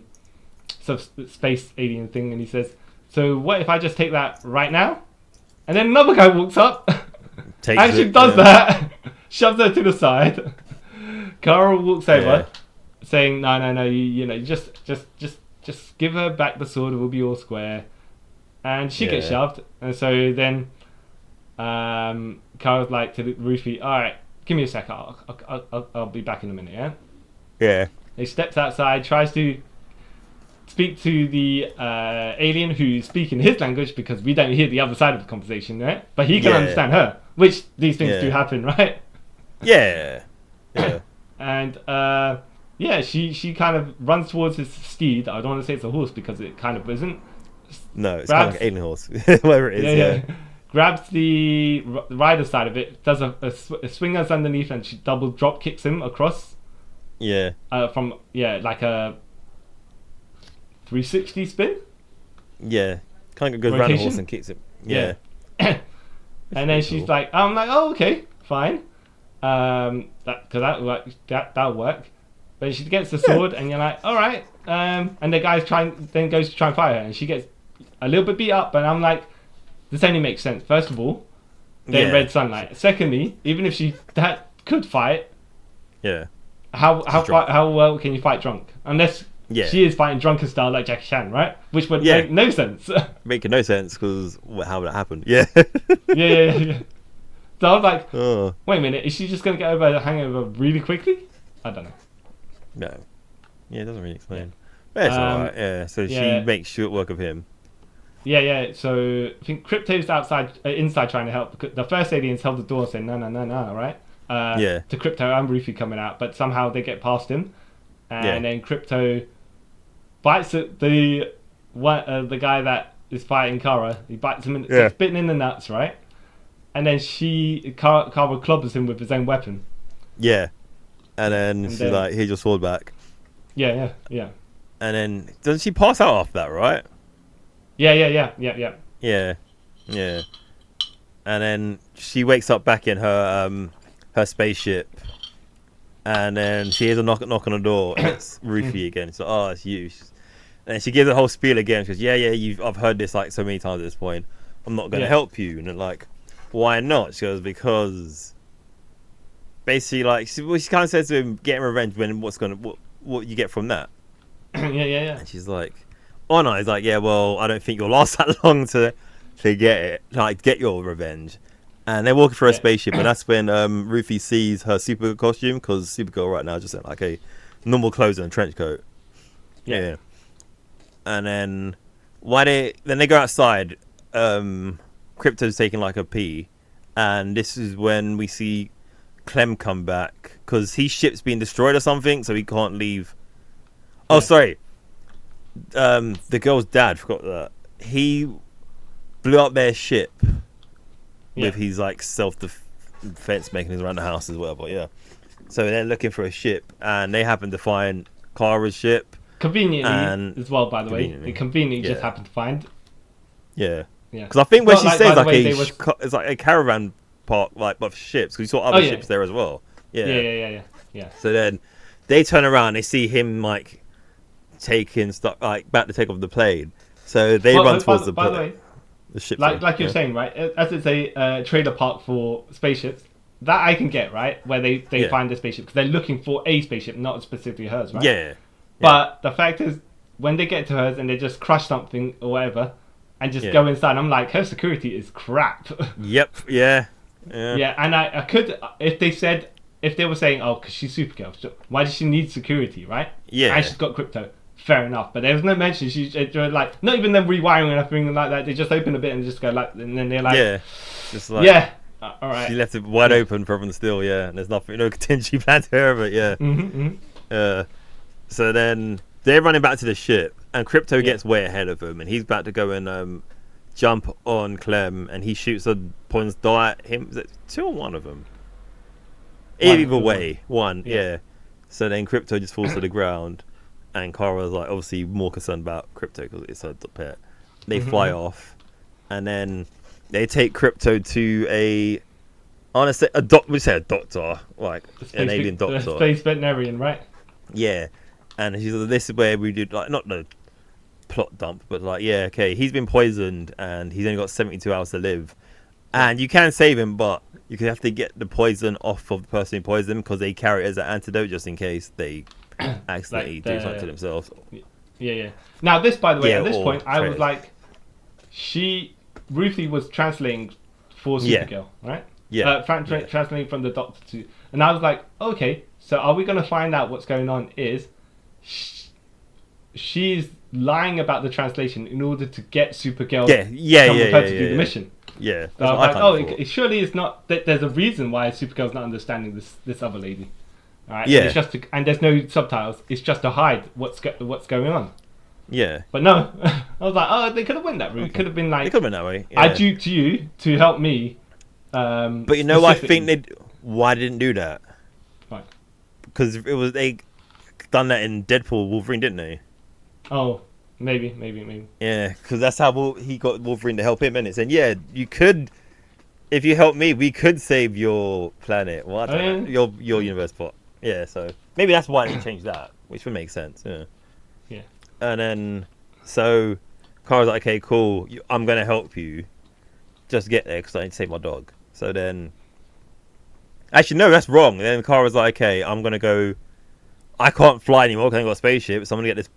some space alien thing," and he says, "So what if I just take that right now?" And then another guy walks up. And she does that, shoves her to the side. Carl walks over, saying, "No, you just give her back the sword. We'll be all square." And she gets shoved, and so then Carl's like to Ruthie, "All right, give me a sec. I'll be back in a minute." Yeah. Yeah. He steps outside, tries to speak to the alien who's speaking his language because we don't hear the other side of the conversation, right? But he can understand her, which these things do happen, right? Yeah. And she kind of runs towards his steed. I don't want to say it's a horse because it kind of isn't. No, it's kind of like an alien horse, whatever it is. Yeah. Grabs the rider side of it, does a swingers underneath, and she double drop kicks him across. Yeah. From like a 360 spin. Yeah, kind of goes around the horse and kicks it. Yeah. And then she's like, I'm like, oh, okay, fine. That'll work. But she gets the sword, and you're like, all right. And the guy goes to try and fire her, and she gets a little bit beat up, and I'm like, this only makes sense. First of all, they're in red sunlight. Secondly, even if she could fight, how well can you fight drunk? Unless she is fighting drunken style like Jackie Chan, right? Which would make no sense. Making no sense because how would that happen? Yeah. yeah. So I was like, wait a minute, is she just going to get over the hangover really quickly? I don't know. No. Yeah, it doesn't really explain. But it's alright, So she makes short work of him. Yeah. So I think Crypto's inside trying to help. The first aliens held the door and said, no, right? To Crypto and Rufy coming out, but somehow they get past him. And then Crypto bites at the guy that is fighting Kara. He bites him, spitting in the nuts, right? And then Kara clobbers him with his own weapon. Yeah. And then she's like, here's your sword back. Yeah. And then, doesn't she pass out after that, right? Yeah. And then she wakes up back in her spaceship. And then she hears a knock on the door. And it's Rufy again. She's like, it's you. And she gives the whole spiel again. She goes, I've heard this like so many times at this point. I'm not going to help you. And they're like, why not? She goes, because basically, like, she kind of says to him, getting revenge when what you get from that? Yeah. And she's like, oh no. He's like, yeah, well, I don't think you'll last that long to get it, like, get your revenge. And they're walking through a spaceship, and that's when Rufy sees her Supergirl costume, because Supergirl right now just in like a normal clothes and a trench coat. Yeah. And then then they go outside. Crypto's taking like a pee, and this is when we see Clem come back because his ship's being destroyed or something, so he can't leave. Oh, sorry. The girl's dad, forgot that. He blew up their ship with his like self-defense mechanism around the house as well. But yeah, so they're looking for a ship, and they happen to find Kara's ship conveniently as well. By the way, they conveniently just happened to find. Yeah. Because I think when she says it's like a caravan park, like of ships, because you saw other ships there as well. Yeah. So then they turn around, they see him like taking stuff, like about to take off the plane. So they run towards the ship. Like you're saying, right? As it's a trailer park for spaceships, that I can get, right? Where they find a spaceship because they're looking for a spaceship, not specifically hers, right? Yeah. But the fact is, when they get to hers and they just crush something or whatever. And just go inside. I'm like, her security is crap. Yep. Yeah. And I could, if they were saying, oh, because she's Supergirl, so why does she need security, right? Yeah. And she's got crypto. Fair enough. But there was no mention. She's like, not even them rewiring or anything like that. They just open a bit and just go like, and then they're like, just like, all right. She left it wide open for everyone still. Yeah. And there's nothing, no contingency plan to her, but so then they're running back to the ship. And Crypto gets way ahead of him, and he's about to go and jump on Clem, and he shoots a poisonous dart at him. Is it 2 or 1 of them? Either way, one. Yeah. So then Crypto just falls to the ground, and Kara's like obviously more concerned about Crypto because it's her pet. They fly off, and then they take Crypto to a doctor, like an alien doctor, a space veterinarian, right? Yeah. And she's like, this is where we did, like, not the plot dump, but like, he's been poisoned and he's only got 72 hours to live. And you can save him, but you have to get the poison off of the person who poisoned him because they carry it as an antidote just in case they accidentally do something to themselves. Yeah. Now, this, by the way, at this point, I was like, Ruthie was translating for Supergirl, right? Yeah. Translating from the doctor to, and I was like, okay, so are we going to find out what's going on is, she's lying about the translation in order to get Supergirl to do the mission. Yeah. So I was like, it surely is not that there's a reason why Supergirl's not understanding this other lady. Right? Yeah. And it's just and there's no subtitles. It's just to hide what's going on. Yeah. But no, I was like, they could have went that route. It could have been like, they could have been that way. I dupe to you to help me. But you know, I think why they didn't do that? Right. Because they done that in Deadpool Wolverine, didn't they? Oh, maybe. Yeah, because that's how he got Wolverine to help him, and it's saying, you could, if you help me, we could save your planet. Well, I don't know, your universe, but yeah. So maybe that's why they changed that, which would make sense. Yeah. And then so Kara's like, okay, cool, I'm gonna help you, just get there because I need to save my dog. So then, actually no, that's wrong. Then Kara's like, okay, I'm gonna go. I can't fly anymore because I ain't got a spaceship, so I'm gonna get this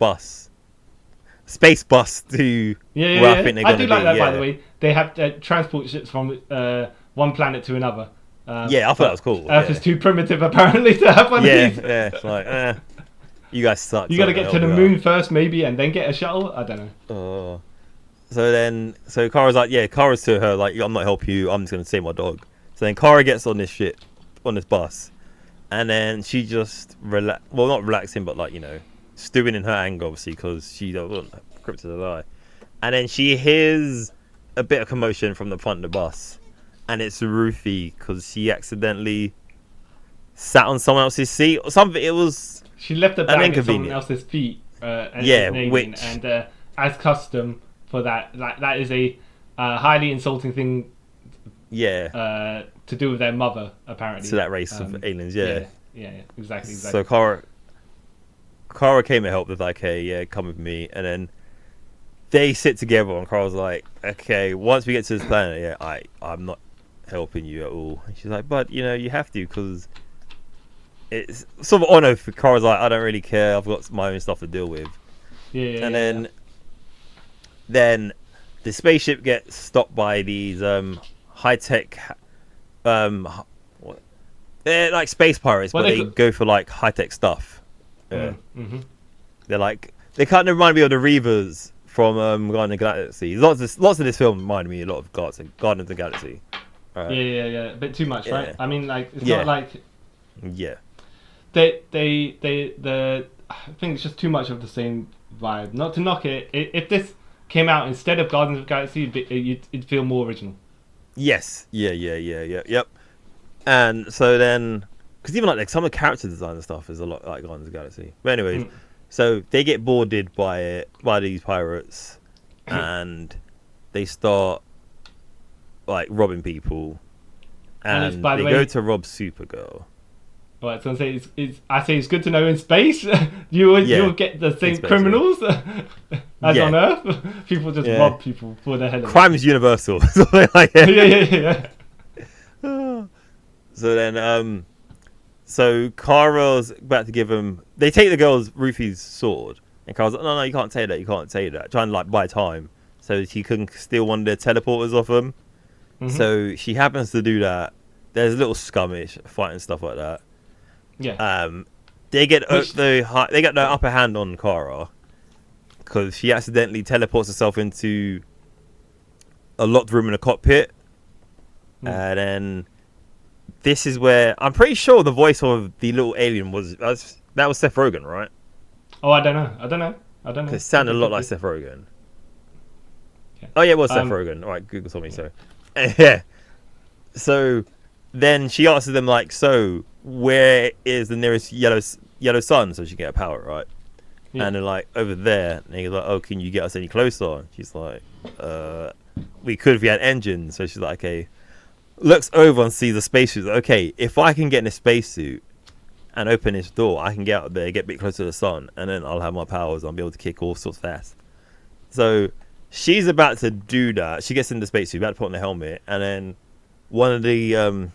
space bus to where I think they're gonna be. I do like that, by the way. They have transport ships from one planet to another. Yeah, I thought that was cool. Earth is too primitive apparently to have one of these. Yeah, it's like, you guys suck. You gotta get to the moon first, maybe, and then get a shuttle. I don't know. So Kara's like, yeah, Kara's to her like, I'm not helping you. I'm just gonna save my dog. So then Kara gets on this bus, and then she just not relaxing, but like, stewing in her anger, obviously, because she don't want Krypton to die. And then she hears a bit of commotion from the front of the bus, and it's Ruthie because she accidentally sat on someone else's seat or something. It was she left the bag at someone else's feet. And as custom for that, that is a highly insulting thing. Yeah. To do with their mother, apparently. To that race of aliens, yeah. Yeah, exactly. So Kara came and helped with like, hey, yeah, come with me, and then they sit together, and Kara's like, okay, once we get to this planet, yeah, I'm not helping you at all. And she's like, but you have to, because it's sort of honor for Kara's like, I don't really care, I've got my own stuff to deal with. Then the spaceship gets stopped by these high-tech they're like space pirates, but they go for like high-tech stuff. They're like, they kind of remind me of the Reavers from Guardians of the Galaxy. Lots of this film reminded me a lot of Guardians of the Galaxy. A bit too much, right? I mean, like, it's not like I think it's just too much of the same vibe. Not to knock it. If this came out instead of Guardians of the Galaxy, it'd feel more original. Yes. Yep. And so then, because even like some of the character design and stuff is a lot like Guardians of the Galaxy. But anyways, so they get boarded by these pirates, and they start like robbing people, and they go to rob Supergirl. Right, so I say it's good to know in space you'll get the same criminals as on Earth. People just rob people for their head. Crime is universal. Yeah. So then, so Kara's about to give him. They take the girl's Ruthie's sword, and Kara's like, no, you can't take that. You can't take that. Trying to like buy time so she can steal one of their teleporters off them. So she happens to do that. There's a little skirmish, fighting stuff like that. Yeah. They get the upper hand on Kara because she accidentally teleports herself into a locked room in a cockpit, and then this is where I'm pretty sure the voice of the little alien was Seth Rogen, right? Oh, I don't know. It sounded a lot like Seth Rogen. Yeah. Oh yeah, it was Seth Rogen. All right, Google told me so. Yeah. So then she answered them like, so where is the nearest yellow sun so she can get her power, right? Yeah. And they're like, over there. And he's like, oh, can you get us any closer? She's like, we could if we had engines. So she's like, okay. Looks over and sees the spacesuit. Okay, if I can get in a spacesuit and open this door, I can get out there, get a bit closer to the sun, and then I'll have my powers. I'll be able to kick all sorts fast. So she's about to do that. She gets in the spacesuit, about to put on the helmet, and then one of the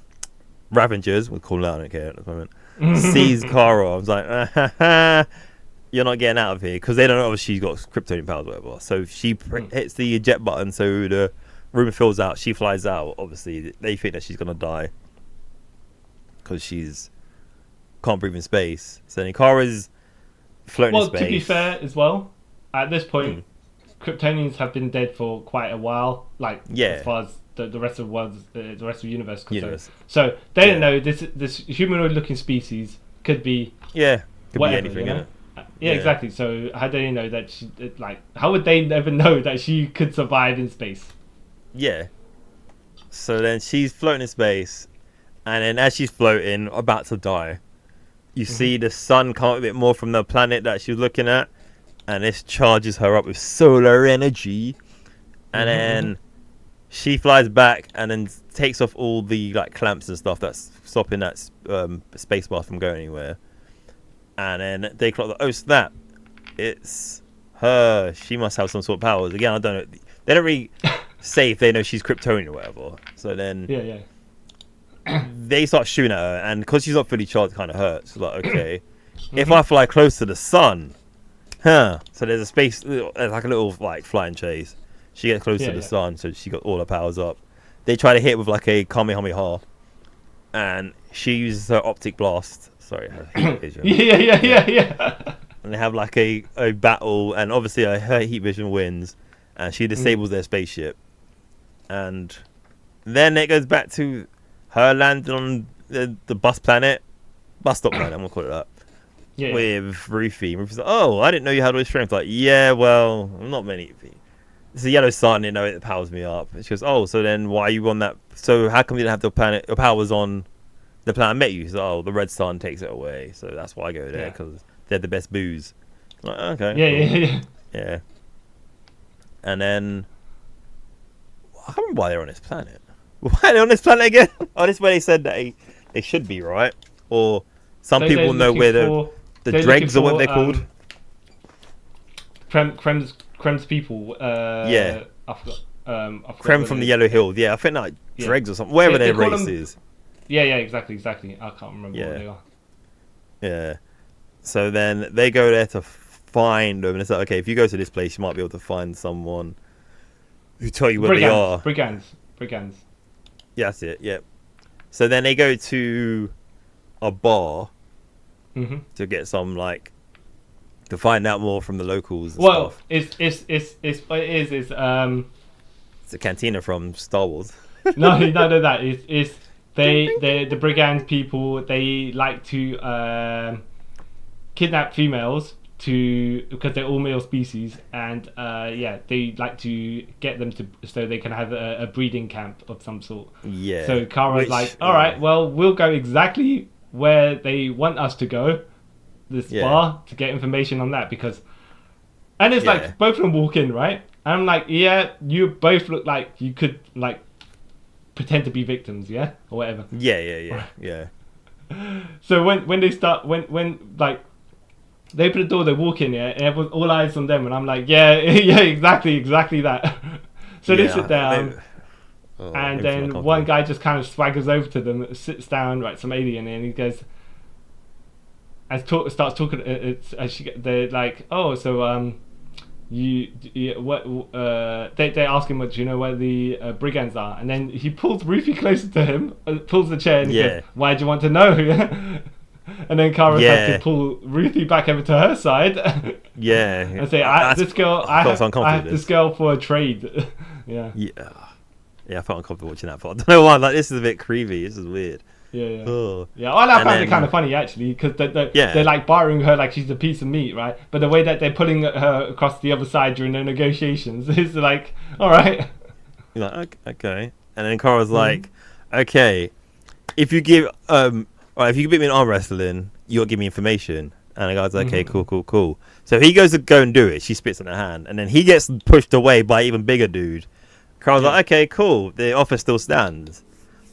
Ravengers, we'll call it out, I don't care at the moment, sees Kara. I was like, you're not getting out of here, because they don't know if she's got kryptonian powers or whatever. So she hits the eject button, so the room fills out. She flies out. Obviously, they think that she's gonna die because she's can't breathe in space. So then Kara's floating in space. Well, to be fair, as well, at this point, Kryptonians have been dead for quite a while. Like, as far as the rest of the world, the rest of the universe concerned. So they don't know this humanoid-looking species could be could whatever, be anything. You know? Yeah, exactly. So how do they know that she how would they ever know that she could survive in space? Yeah. So then she's floating in space, and then as she's floating, about to die, you see the sun come up a bit more from the planet that she was looking at, and this charges her up with solar energy, and then she flies back and then takes off all the like clamps and stuff that's stopping that space bar from going anywhere. And then they clock that, oh snap, it's her. She must have some sort of powers. Again, I don't know. They don't really safe. They know she's Kryptonian or whatever. So then they start shooting at her, and because she's not fully charged, it kind of hurts. So like, okay, if I fly close to the sun, so there's a space, there's like a little like flying chase. She gets close to the sun, so she got all her powers up. They try to hit with like a Kamehameha, and she uses her optic blast. Sorry, her heat vision. Yeah. And they have like a battle, and obviously her heat vision wins, and she disables their spaceship. And then it goes back to her landing on the bus stop planet, I'm gonna call it that. With Rufy. Rufy's like, oh, I didn't know you had all this strength. Like, yeah, well, not many. It's a yellow sun, you know, it powers me up. And she goes, oh, so then why are you on that? So how come you didn't have your powers on the planet I met you? She's like, oh, the red sun takes it away, so that's why I go there, because they're the best booze. I'm like, okay. Yeah. And then I can't remember why they're on this planet. Why are they on this planet again? Oh, this is where they said that they should be, right? Or some people know where the dregs or what they're called. Krem's people. I forgot. Krem from the Yellow Hill. Yeah, I think like dregs or something. Wherever their race is. Yeah, exactly. I can't remember what they are. Yeah. So then they go there to find them, and it's like, okay, if you go to this place, you might be able to find someone who tell you where they are. Brigands. Yeah, that's it. Yep. So then they go to a bar to get some to find out more from the locals. And stuff. It's a cantina from Star Wars. no, that is the brigand people. They like to kidnap females because they're all male species, and they like to get them so they can have a breeding camp of some sort. Yeah. So Kara's like, all right, well, we'll go exactly where they want us to go, this bar, to get information on that, because, and it's like both of them walk in, right? And I'm like, yeah, you both look like you could like pretend to be victims, or whatever. Yeah. So when they start, when like they open the door, they walk in, and everyone, all eyes on them, and I'm like, yeah, exactly that. So they sit down, and then one guy just kind of swaggers over to them, sits down, right, some alien, and he goes, starts talking. They're like, oh, so they ask him, do you know where the brigands are? And then he pulls Rufy closer to him, pulls the chair, and he goes, why do you want to know? And then Kara has to pull Ruthie back over to her side. And say, I have this girl for a trade. Yeah, I felt uncomfortable watching that part. I don't know why. Like, this is a bit creepy. This is weird. Yeah. Well, I found it kind of funny actually, because they're like barring her like she's a piece of meat, right? But the way that they're pulling her across the other side during the negotiations is like, all right. You're like, okay. And then Kara's like, okay, if you give if you can beat me in arm wrestling, you'll give me information. And the guy's like, okay, cool. So he goes to go and do it. She spits on her hand, and then he gets pushed away by an even bigger dude. Kara's like, okay, cool. The offer still stands.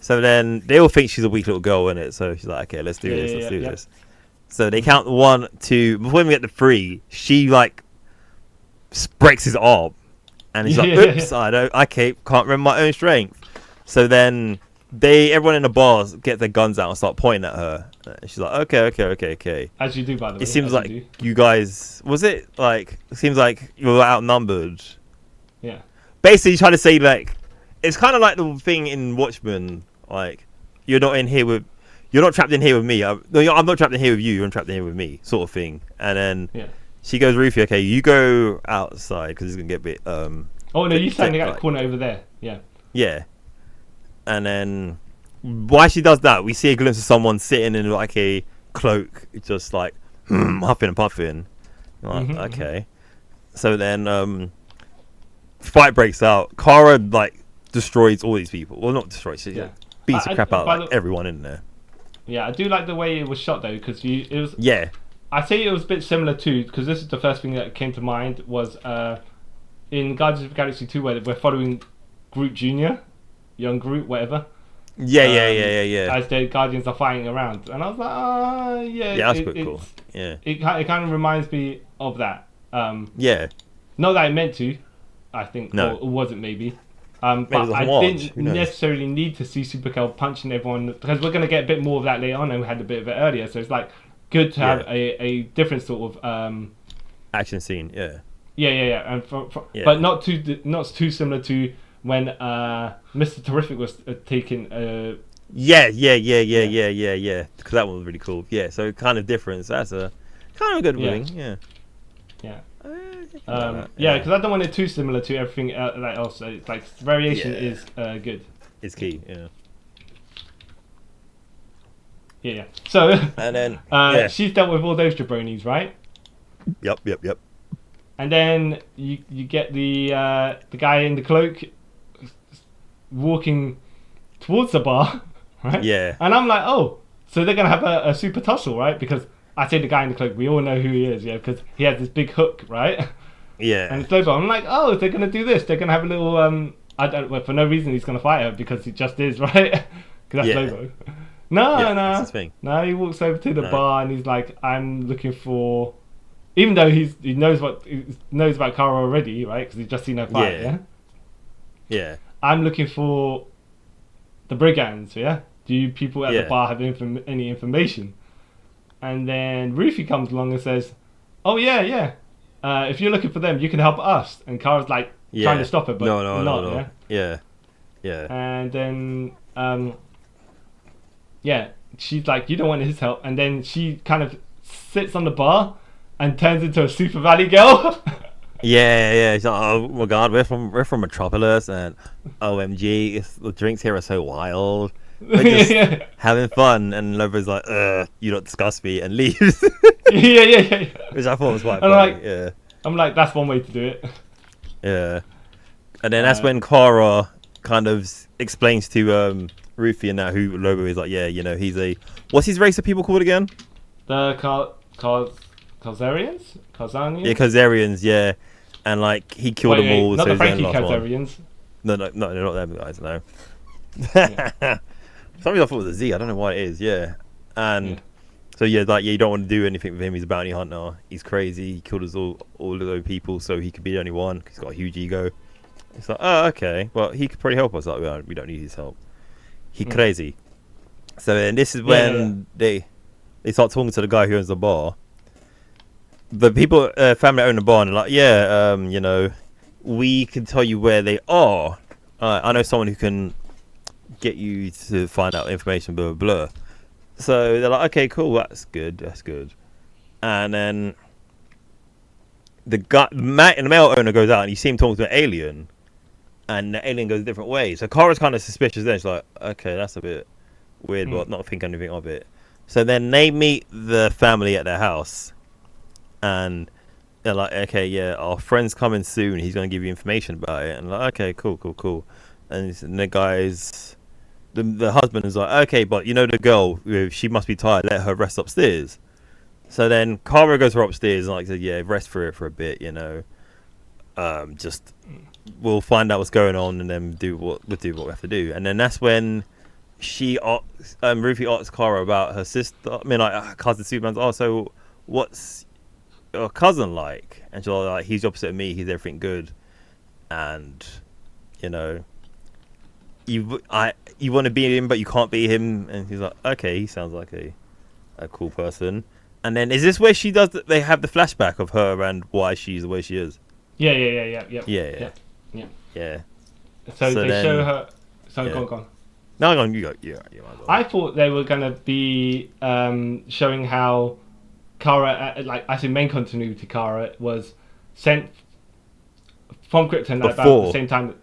So then they all think she's a weak little girl, innit? So she's like, okay, let's do this. So they count 1, 2. Before we get to 3, she like breaks his arm, and he's like, oops, I can't remember my own strength. So then everyone in the bar get their guns out and start pointing at her. And she's like, okay. As you do, by the way. It seems like you guys, it seems like you were outnumbered. Yeah. Basically, trying to say like, it's kind of like the thing in Watchmen, like, you're not trapped in here with me. I'm not trapped in here with you. You're trapped in here with me, sort of thing. And then she goes, Rufy, okay, you go outside because it's gonna get a bit. Oh no, you standing at the corner over there. Yeah. Yeah. And then, while she does that, we see a glimpse of someone sitting in like a cloak, just like huffing and puffing. Like, okay. So then, fight breaks out. Kara like destroys all these people. Well, not destroys. She beats the crap out of everyone in there. Yeah, I do like the way it was shot though, because it was. Yeah. I say it was a bit similar to, because this is the first thing that came to mind was in Guardians of the Galaxy 2, where we're following Groot Jr., young Groot, whatever. Yeah. As the Guardians are fighting around, and I was like, yeah, that's pretty cool. Yeah, it kind of reminds me of that. Yeah, not that I meant to, I think, or wasn't maybe. But I didn't necessarily need to see Supergirl punching everyone, because we're going to get a bit more of that later on, and we had a bit of it earlier. So it's like good to have a different sort of action scene. Yeah, and but not too similar to when Mr. Terrific was taking. Yeah. Because that one was really cool. Yeah, so kind of different. So that's a kind of a good wing. Yeah. Because I don't want it too similar to everything else. So it's like variation is good. It's key. Yeah. So and then she's dealt with all those jabronis, right? Yep. And then you get the guy in the cloak walking towards the bar, right? Yeah. And I'm like, oh, so they're gonna have a super tussle, right? Because I say the guy in the cloak, we all know who he is, because he has this big hook, right? Yeah. And it's I'm like, oh, they're gonna do this. They're gonna have a little for no reason he's gonna fight her, because he just is, right? Because that's Lobo. No. That's his thing. No, he walks over to the bar and he's like, I'm looking for. Even though he knows about Kara already, right? Because he's just seen her fight, Yeah. I'm looking for the brigands, yeah? Do you people at the bar have any information? And then Rufy comes along and says, oh, yeah. If you're looking for them, you can help us. And Kara's like trying to stop it, but not. Yeah. And then, she's like, you don't want his help. And then she kind of sits on the bar and turns into a Super Valley girl. Yeah. She's like, oh my god, we're from Metropolis, and OMG, the drinks here are so wild. We're just having fun, and Lobo's like, you don't disgust me, and leaves. yeah. Which I thought was quite funny. I'm like, that's one way to do it. Yeah. And then that's when Kara kind of explains to Rufy and that who Lobo is. Like, he's a, what's his race of people called again? The Khazarians? Yeah, Khazarians, yeah. And like he killed them all. Not so the Frankie Khazarians. No, they're not them guys, no. Some people thought it was a Z, I don't know why it is, And so you don't want to do anything with him. He's a bounty hunter. He's crazy. He killed us all of those people so he could be the only one, 'cause he's got a huge ego. It's like, oh, okay. Well, he could probably help us. Like, we don't need his help. He crazy. So then this is when they start talking to the guy who owns the bar. The people, family own the bar, and they're like, we can tell you where they are. I know someone who can get you to find out information, blah, blah, blah. So they're like, okay, cool, that's good. And then the male owner goes out, and you see him talking to an alien, and the alien goes a different way. So Kara's kind of suspicious then. She's like, okay, that's a bit weird, but not think anything of it. So then they meet the family at their house, and they're like, okay, our friend's coming soon. He's going to give you information about it. And like, okay, cool. And the guys, the husband is like, okay, but the girl, she must be tired. Let her rest upstairs. So then Kara goes her upstairs and says, rest for it for a bit, just we'll find out what's going on and then do what we have to do. And then that's when Rufy asks Kara about her sister. I mean, like cousin Superman's. Oh, so what's your cousin like? And she's like, he's opposite of me. He's everything good, and you want to be him, but you can't be him. And he's like, okay, he sounds like a cool person. And then is this where they have the flashback of her and why she's the way she is? Yeah. So they show her. So go on. No, go on. You go. Yeah. I thought they were gonna be showing how Kara, main continuity Kara was sent from Krypton at about the same time.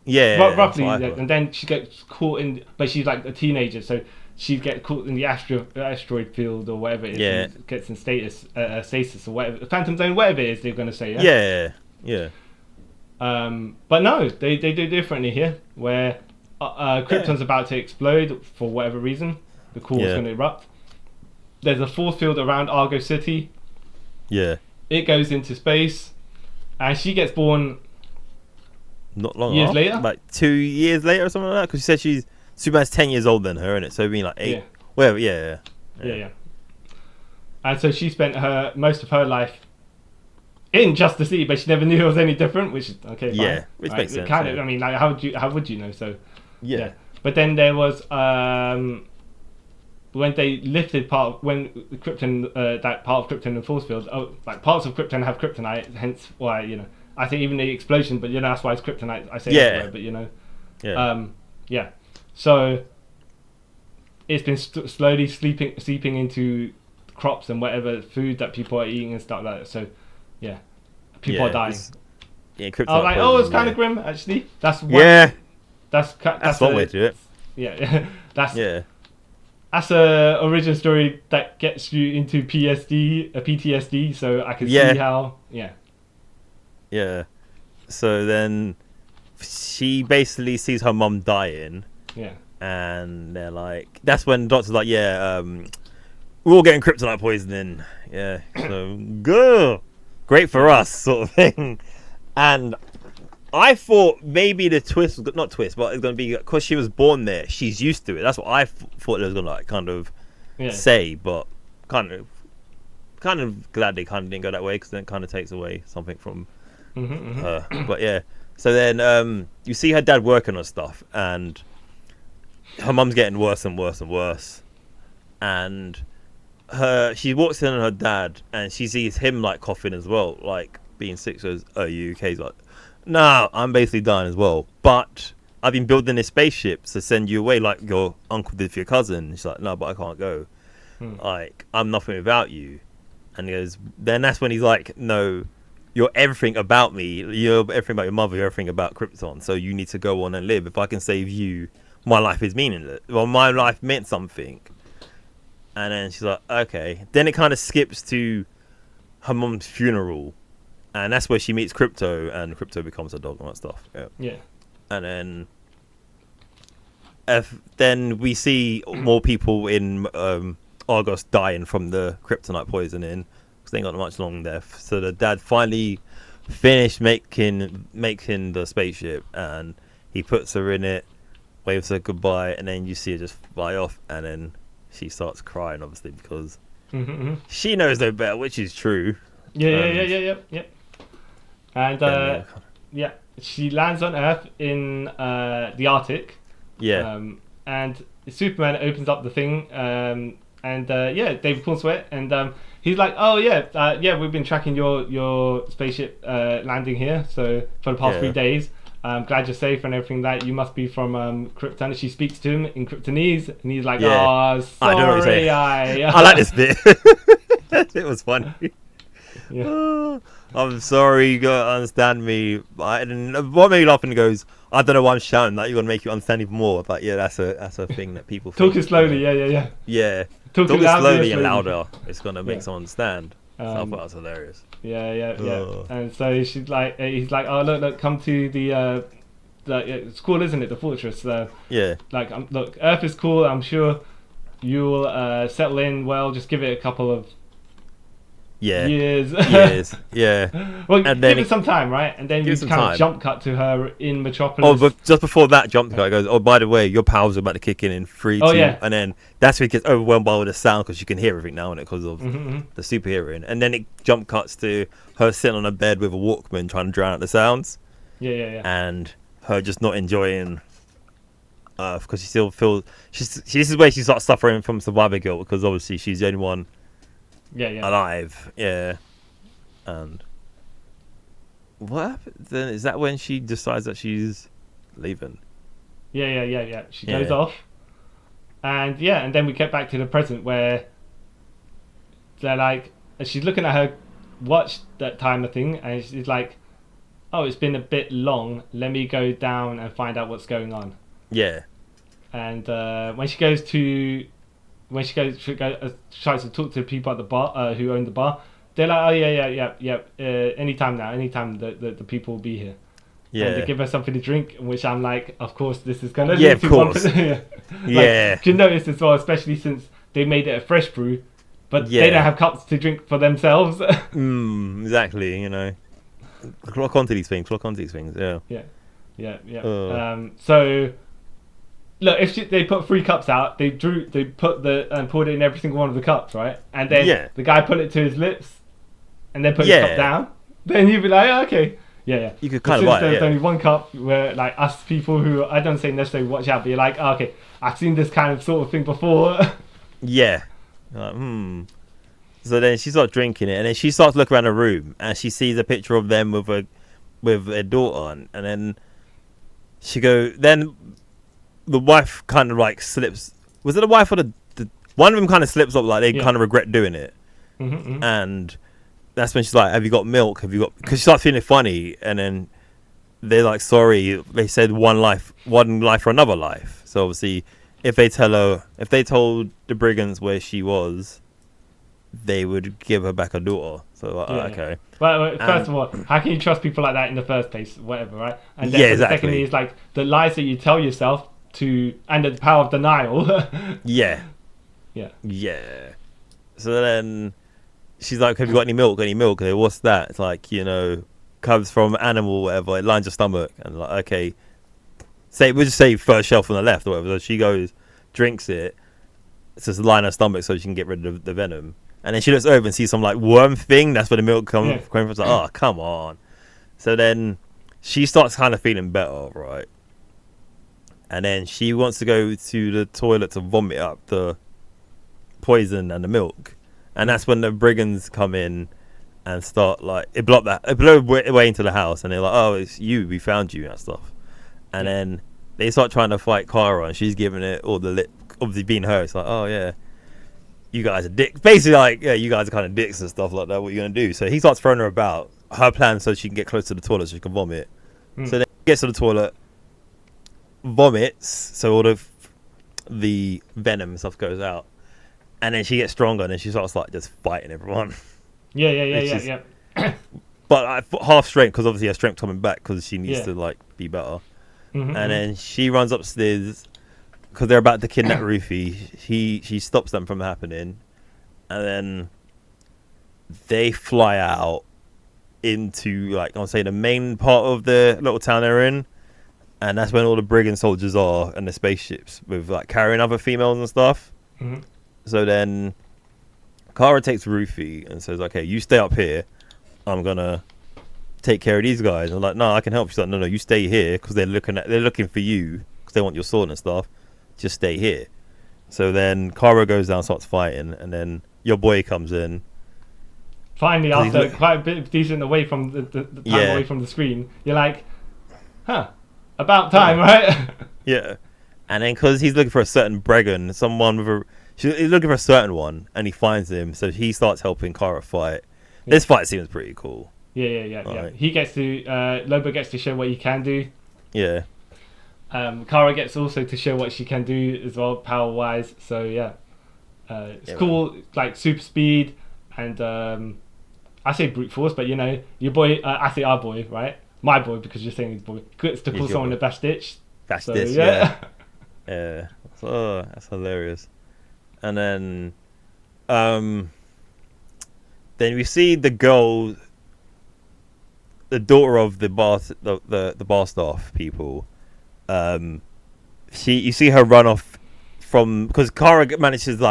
Roughly. And then she gets caught in, but she's like a teenager, so she gets caught in the asteroid field or whatever it is. Yeah. And gets in stasis or whatever, Phantom Zone, whatever it is they're going to say. Yeah. But no, they do differently here, where Krypton's about to explode for whatever reason. The core is going to erupt. There's a force field around Argo City. Yeah. It goes into space, and she gets born. Not long years after, later, like 2 years later or something like that. Because she said Superman's 10 years older than her, innit? So it'd be like 8. Well, yeah. And so she spent most of her life in Justice League, but she never knew it was any different, which is okay, fine. Yeah, which right? makes sense. Kind of, I mean, like, how would you know? So Yeah. But then there was when they lifted when Krypton, that part of Krypton and force fields, like parts of Krypton have kryptonite, hence why I think even the explosion, but that's why it's kryptonite. I say everywhere, but yeah. So it's been slowly seeping into crops and whatever food that people are eating and stuff like that. So people are dying. Yeah, kryptonite. I was like, it's kind of grim actually. That's one, that's one way to do it. Yeah, that's a origin story that gets you into PTSD. So I can see how. Yeah. So then she basically sees her mum dying. Yeah. And they're like, that's when the doctor's like, we're all getting kryptonite poisoning. Yeah. So, go. Great for us, sort of thing. And I thought maybe the twist was not twist, but it's going to be because she was born there. She's used to it. That's what I thought it was going to like kind of say, but kind of glad they kind of didn't go that way because then it kind of takes away something from her. But yeah, so then you see her dad working on stuff, and her mum's getting worse and worse and worse, and she walks in on her dad, and she sees him like coughing as well, like being sick. So are you okay? He's like, no, I'm basically dying as well, but I've been building this spaceship to send you away like your uncle did for your cousin. She's like, no, but I can't go. Like, I'm nothing without you. And he goes, then that's when he's like, no, you're everything about me. You're everything about your mother. You're everything about Krypton. So you need to go on and live. If I can save you, my life is meaningless. Well, my life meant something. And then she's like, okay. Then it kind of skips to her mom's funeral. And that's where she meets Crypto, and Crypto becomes her dog and all that stuff. Yeah. And then we see more people in Argos dying from the kryptonite poisoning because they ain't got much long left. So the dad finally finished making the spaceship, and he puts her in it, waves her goodbye, and then you see her just fly off, and then she starts crying, obviously, because she knows no better, which is true. Yeah. And she lands on Earth in the Arctic. Yeah. And Superman opens up the thing, and David Cornsweet, and he's like, we've been tracking your spaceship landing here, so for the past 3 days. I'm glad you're safe and everything. That you must be from Krypton. She speaks to him in Kryptonese, and he's like, "Oh, sorry, I don't know what you're saying. I like this bit. It was funny. Yeah. I'm sorry, you gotta understand me. What made me laugh, and he goes, I don't know why I'm shouting that. You're gonna make you understand even more. But that's a thing that people talk it slowly. Yeah. Talk it slowly and louder. It's gonna make someone understand. So I thought that was hilarious. Yeah. And so he's like, oh look, come to the it's cool, isn't it? The fortress. Like, look, Earth is cool. I'm sure you'll settle in well. Just give it a couple of years. Well, and then give it some time, right? And then you kind of jump cut to her in Metropolis. Oh, but just before that jump cut, it goes, oh, by the way, your powers are about to kick in 3, 2, and then that's when it gets overwhelmed by all the sound because you can hear everything now, because of the superheroing. And then it jump cuts to her sitting on a bed with a Walkman trying to drown out the sounds. Yeah. And her just not enjoying because she still feels this is where she starts suffering from survivor guilt, because obviously she's the only one alive. And what happens then? Is that when she decides that she's leaving? Yeah. She goes off, and then we get back to the present where they're like, she's looking at her watch, that timer thing, and she's like, oh, it's been a bit long, let me go down and find out what's going on. And when she tries to talk to people at the bar who own the bar, they're like, oh yeah, anytime the people will be here. And they give her something to drink, which I'm like, of course this is gonna lead to one. You notice as well, especially since they made it a fresh brew, but they don't have cups to drink for themselves. Exactly, clock onto these things. So look, if they put 3 cups out, they put and poured it in every single one of the cups, right? And then the guy put it to his lips, and then put his cup down. then you'd be like, oh, okay. Yeah. You could kind of since buy it, there's only one cup where like us people who I don't say necessarily watch out, but you're like, oh, okay, I've seen this kind of sort of thing before. Yeah. Like, So then she starts drinking it, and then she starts looking around the room, and she sees a picture of them with a daughter, and then then the wife kind of like slips. Was it the wife or the one of them kind of slips up, like they kind of regret doing it, and that's when she's like, "Have you got milk? Have you got?" Because she starts feeling funny, and then they're like, "Sorry, they said one life for another life." So obviously, if they told the brigands where she was, they would give her back her daughter. So like, okay. Well, first of all, how can you trust people like that in the first place? Whatever, right? And then exactly. Secondly, is like the lies that you tell yourself and the power of denial. Yeah. So then she's like, "Have you got any milk? Any milk?" And what's that? It's like, comes from animal, whatever. It lines your stomach, and like, okay, we'll just say first shelf on the left or whatever. So she goes, drinks it. It's just line her stomach so she can get rid of the venom. And then she looks over and sees some like worm thing. That's where the milk comes from. It's like, oh, come on. So then she starts kind of feeling better, right? And then she wants to go to the toilet to vomit up the poison and the milk. And that's when the brigands come in and start like it blow way into the house. And they're like, "Oh, it's you. We found you," and stuff. And then they start trying to fight Kara, and she's giving it all the lip. Obviously, being her, it's like, "Oh yeah, you guys are dicks." Basically, like, yeah, you guys are kind of dicks and stuff like that. What are you gonna do? So he starts throwing her about. Her plan so she can get close to the toilet so she can vomit. So then he gets to the toilet, vomits, so all of the venom and stuff goes out, and then she gets stronger, and then she starts like just fighting everyone. Yeah. But half strength, because obviously her strength coming back because she needs to like be better. And then she runs upstairs because they're about to kidnap Rufy. She stops them from happening, and then they fly out into like I'll say the main part of the little town they're in, and that's when all the brigand soldiers are and the spaceships with like carrying other females and stuff. So then Kara takes Rufy and says, "Okay, you stay up here. I'm gonna take care of these guys." And I'm like, "No, I can help." She's like, "No, you stay here because they're looking for you because they want your sword and stuff. Just stay here." So then Kara goes down, starts fighting, and then your boy comes in. Finally, after quite a bit of decent away from the time away from the screen, you're like, "Huh, about time, right?" Yeah, and then because he's looking for a certain brigand, he's looking for a certain one, and he finds him, so he starts helping Kara fight. This fight seems pretty cool. Yeah. He gets to Lobo gets to show what he can do. Yeah. Kara gets also to show what she can do as well, power wise. So it's cool, man. Like super speed and I say brute force, but your boy. I say our boy, right? My boy, because you're saying his boy. Gets to pull someone in the back stitch. Yeah. Yeah. Oh, that's hilarious. And then we see the girl, the daughter of the bar staff people. You see her run off because Kara manages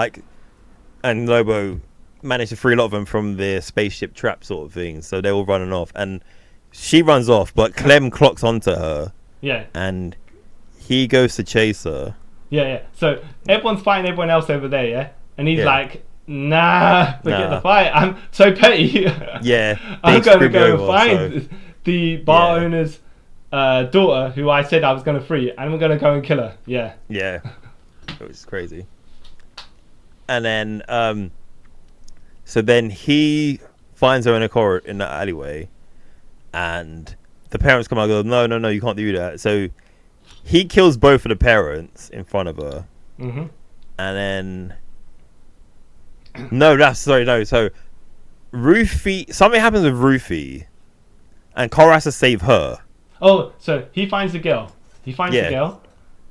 and Lobo managed to free a lot of them from the spaceship trap sort of thing. So they're all running off, and she runs off, but Clem clocks onto her. Yeah. And he goes to chase her. Yeah. So everyone's fighting everyone else over there, yeah? And he's like, "Nah, forget the fight. I'm so petty." Yeah. I'm going to go find the bar owner's daughter, who I said I was going to free, and I'm going to go and kill her. Yeah. Yeah. It was crazy. And then, so then he finds her in a corridor in the alleyway, and the parents come out and go, no, you can't do that. So he kills both of the parents in front of her. And then so Rufy, something happens with Rufy, and Kara has to save her. Oh, so he finds the girl. The girl,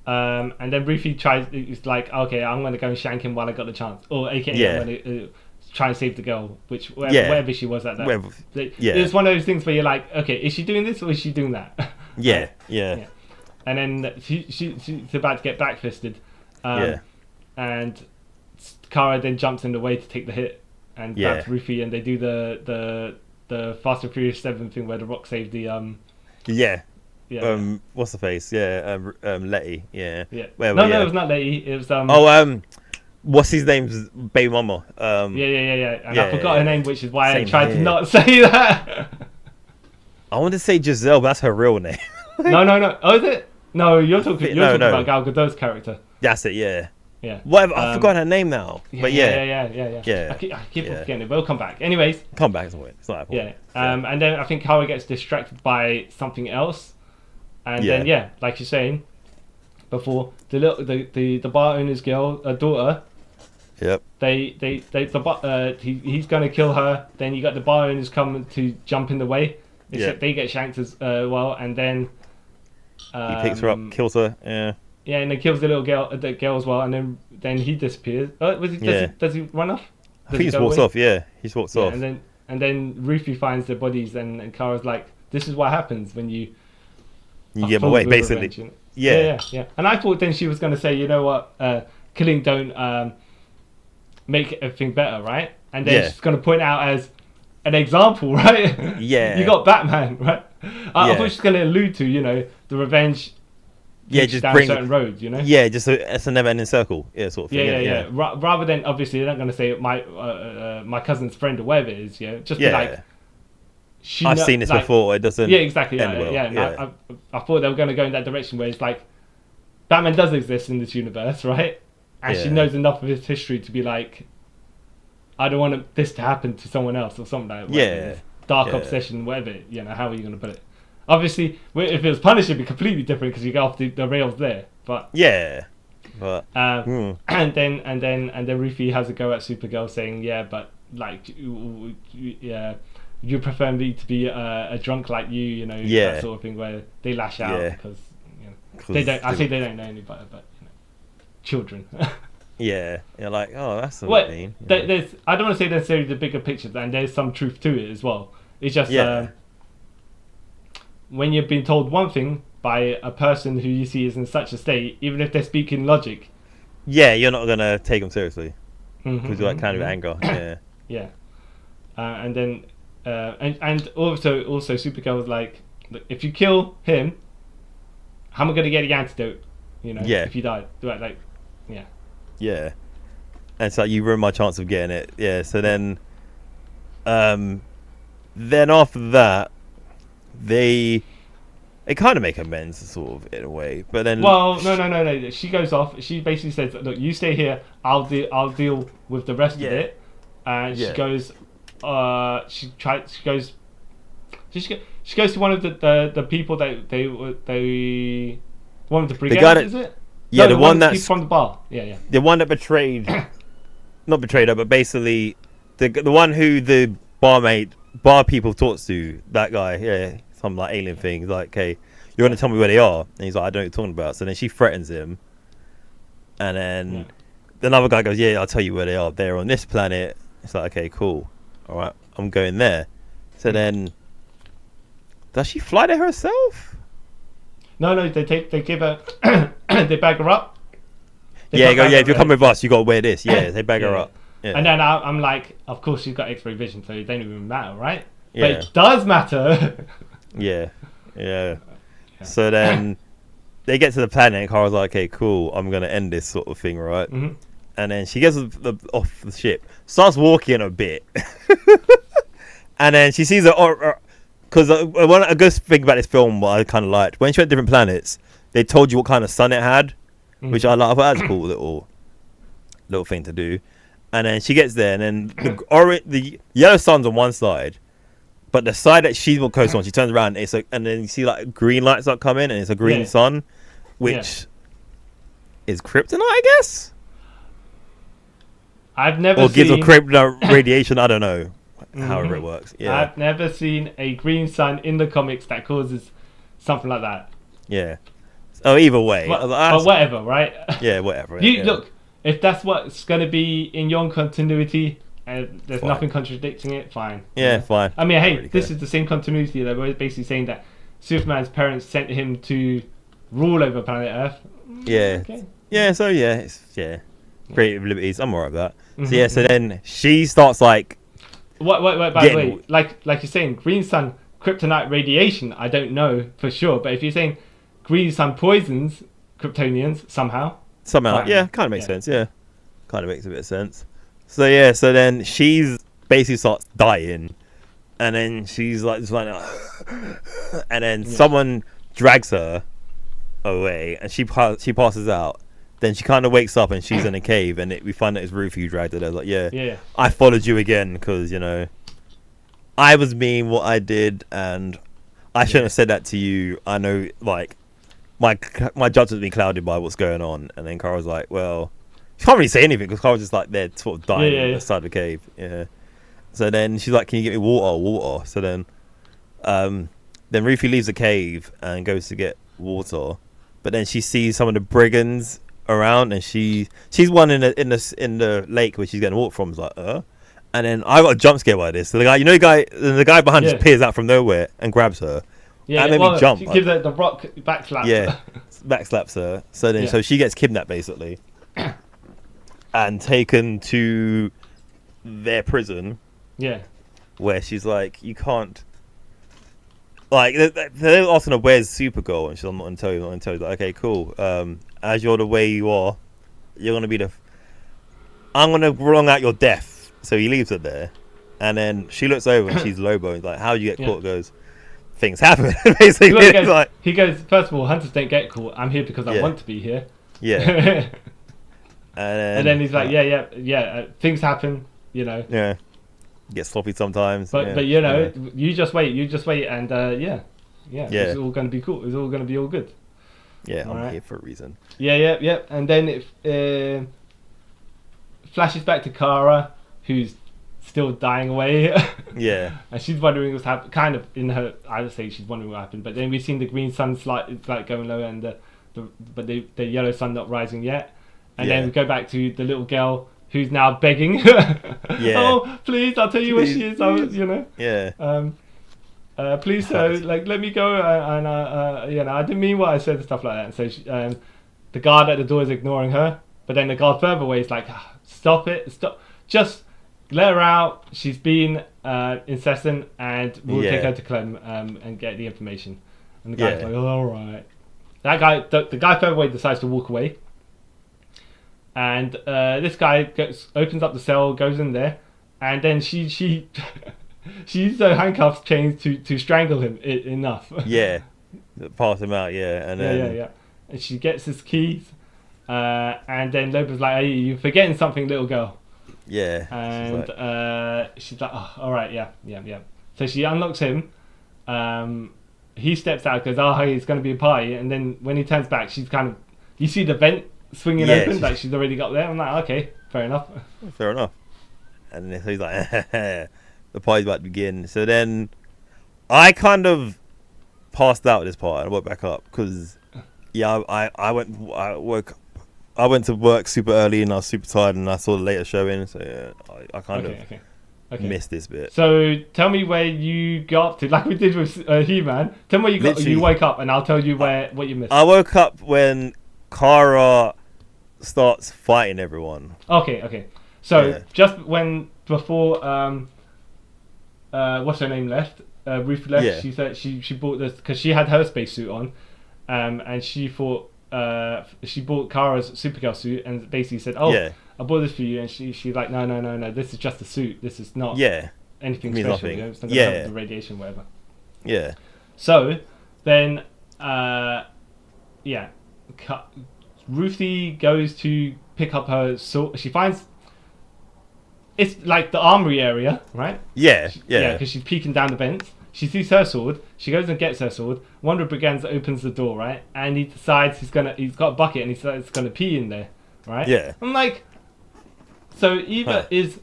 and then Rufy tries. It's like, okay, I'm going to go and shank him while I got the chance, or AKA I'm going to try and save the girl, wherever she was at that. It's one of those things where you're like, okay, is she doing this or is she doing that? Yeah. And then she's about to get backfisted, and Kara then jumps in the way to take the hit and grabs Rufy, and they do the the Fast and Furious 7 thing where The Rock saved the Yeah. yeah. What's the face? Yeah. Letty. Yeah. Yeah. Where, No, yeah. it was not Letty. It was What's his name's baby mama? Yeah. And yeah, I forgot her name, which is why Same I tried to here. not say that. I want to say Giselle, but that's her real name. No. Oh, is it? No, you're talking No. about Gal Gadot's character. That's it. Yeah. Yeah. Whatever. I forgot her name now. But Yeah. Yeah. I keep forgetting it. We'll come back. Anyways. Come back. It's not important. Yeah. And then I think Kara gets distracted by something else, and then like you're saying before, the bar owner's daughter. Yep. He's gonna kill her. Then you got the bar owners coming to jump in the way. Except they get shanked as well, and then he picks her up, kills her. Yeah. Yeah, and then kills the girl as well, and then he disappears. Does he run off? I think he walks off. Yeah, he walks off. And then Ruthie finds the bodies, and Kara's like, "This is what happens when you get them away." Basically. Revenge. Yeah. And I thought then she was going to say, you know what, killing don't make everything better, right? And then she's going to point out as an example, right? Yeah. You got Batman, right? I thought she's going to allude to, the revenge. Just down bring certain roads, Yeah, just it's a never-ending circle, sort of thing. Yeah. Rather than obviously they're not going to say my cousin's friend or whatever it is. Just be like, I've seen this before. It doesn't. Yeah, exactly. End well. I thought they were going to go in that direction where it's like, Batman does exist in this universe, right? And she knows enough of his history to be like, I don't want this to happen to someone else or something like that. Yeah. Dark obsession, whatever. How are you going to put it? Obviously, if it was Punisher, it'd be completely different because you go off the rails there. But and then Ruthie has a go at Supergirl saying, but like, you prefer me to be a drunk like you, that sort of thing where they lash out because they don't. I say they don't know any better, but children. You're like, oh, that's what I mean. There's, I don't want to say necessarily the bigger picture, and there's some truth to it as well. It's just when you've been told one thing by a person who you see is in such a state, even if they're speaking logic, you're not gonna take them seriously because you're like kind of anger. And then and also Supergirl was like, look, if you kill him, how am I gonna get the antidote? If you die, like, and it's like you ruin my chance of getting it. So then after that, they kind of make amends, sort of, in a way. But then, no. She goes off. She basically says, "Look, you stay here. I'll deal with the rest of it." And she goes. She goes to one of the people that they one of the brigade. Is it? Yeah, the one that's from the bar. Yeah. The one that betrayed, not betrayed her, but basically the one who the bar people talks to, that guy, some like alien thing. He's like, "Hey, you're gonna tell me where they are?" And he's like, "I don't know what you're talking about." So then she threatens him, and then another guy goes, "Yeah, I'll tell you where they are. They're on this planet." It's like, "Okay, cool. All right, I'm going there." So then, does she fly there herself? No, they give her, they bag her up. If you come with us, you got to wear this. They bag her up. Yeah. And then I'm like, of course she's got X-ray vision, so it don't even matter, right? But it does matter. So then they get to the planet, and Kara's like, "Okay, cool. I'm gonna end this sort of thing, right?" Mm-hmm. And then she gets off the ship, starts walking a bit, and then she sees because a good thing about this film, what I kind of liked, when she went to different planets, they told you what kind of sun it had, which I thought that's a cool little thing to do. And then she gets there, and then the yellow sun's on one side, but the side that she will coast on, she turns around, and then you see like green lights that come in, and it's a green sun, which is kryptonite, I guess. I've never gives a kryptonite radiation. I don't know however it works. I've never seen a green sun in the comics that causes something like that. Oh, either way, but whatever, right? Whatever. Look, if that's what's going to be in your continuity, and there's nothing contradicting it, fine. Fine. I mean, hey, this is the same continuity that we're basically saying that Superman's parents sent him to rule over planet Earth. Creative liberties. I'm alright with that. So then she starts like Wait, by the way, like you're saying, green sun kryptonite radiation, I don't know for sure, but if you're saying green sun poisons Kryptonians somehow, yeah, kind of makes sense. Yeah, kind of makes a bit of sense. So so then she's basically starts dying, and then she's like just like, and then someone drags her away, and she passes out. Then she kind of wakes up and she's in a cave, and we find out it's Ruth who dragged her there. Like, yeah, I followed you again because I was mean what I did, and I shouldn't have said that to you. I know, like, my judgment's been clouded by what's going on. And then Kara's like, well, she can't really say anything because Kara's just like there, sort of dying on the side of the cave. Yeah. So then she's like, "Can you get me water?" So then Ruthie leaves the cave and goes to get water, but then she sees some of the brigands around, and she's one in the lake where she's getting water from. Is like, and then I got a jump scare by this. So the guy behind just appears out from nowhere and grabs her. Yeah, that made me jump. She gives her the rock backslap. Yeah, backslaps her. So then, so she gets kidnapped basically, and taken to their prison. Yeah, where she's like, you can't. Like they're asking her where's Supergirl, and she's I'm not gonna tell you. Like, okay, cool. As you're the way you are, you're gonna be I'm gonna wrong out your death. So he leaves her there, and then she looks over and she's Lobo. And like, how do you get caught? Goes, things happen. Basically, he goes. First of all, hunters don't get caught. I'm here because I want to be here. Yeah. and then he's like, things happen. Yeah. Get sloppy sometimes. But you just wait, and it's all going to be cool. It's all going to be all good. Yeah, I'm here for a reason. Yeah. And then it flashes back to Kara, who's still dying away. Yeah. And she's wondering what's happened. Kind of in her, I would say she's wondering what happened. But then we've seen the green sun it's like going low, and the yellow sun not rising yet. And then we go back to the little girl who's now begging. Oh, please! I'll tell you where she is. Yeah. Please, sir, like let me go. And I didn't mean what I said and stuff like that. And so she, the guard at the door is ignoring her, but then the guard further away is like, stop it, stop, just let her out. She's been incessant, and we'll take her to Clem and get the information. And the guy's like, all right. That guy, the guy further away decides to walk away. And this guy opens up the cell, goes in there, and then she uses her handcuffs chains to strangle him enough. Yeah, pass him out. Yeah, and then yeah. And she gets his keys, and then Loba's like, "Hey, you're forgetting something, little girl." Yeah, and she's like, "Oh, all right, yeah." So she unlocks him. He steps out, goes, "Oh, hey, it's going to be a party," and then when he turns back, she's kind of, you see the vent swinging open, like she's already got there. I'm like, okay, fair enough. And then he's like, the party's about to begin. So then I kind of passed out at this part and I woke back up because I went to work super early and I was super tired and I saw the later showing, so I kind of missed this bit. So tell me where you got to, like we did with He-Man. Tell me where you got. You wake up and I'll tell you what you missed. I woke up when Kara starts fighting everyone. Okay. So just before what's her name left? Ruth left. Yeah. She said she bought this because she had her spacesuit on, and she thought she bought Kara's Supergirl suit and basically said, I bought this for you, and she's like, no, this is just a suit. This is not anything special. Nothing. It's not gonna help with the radiation, whatever. Yeah. So then, Ruthie goes to pick up her sword. She finds it's like the armory area, right? Yeah. Because she's peeking down the vents. She sees her sword. She goes and gets her sword. One of the brigands opens the door, right? And he decides he's got a bucket and he decides he's gonna pee in there, right? Yeah. I'm like, so either is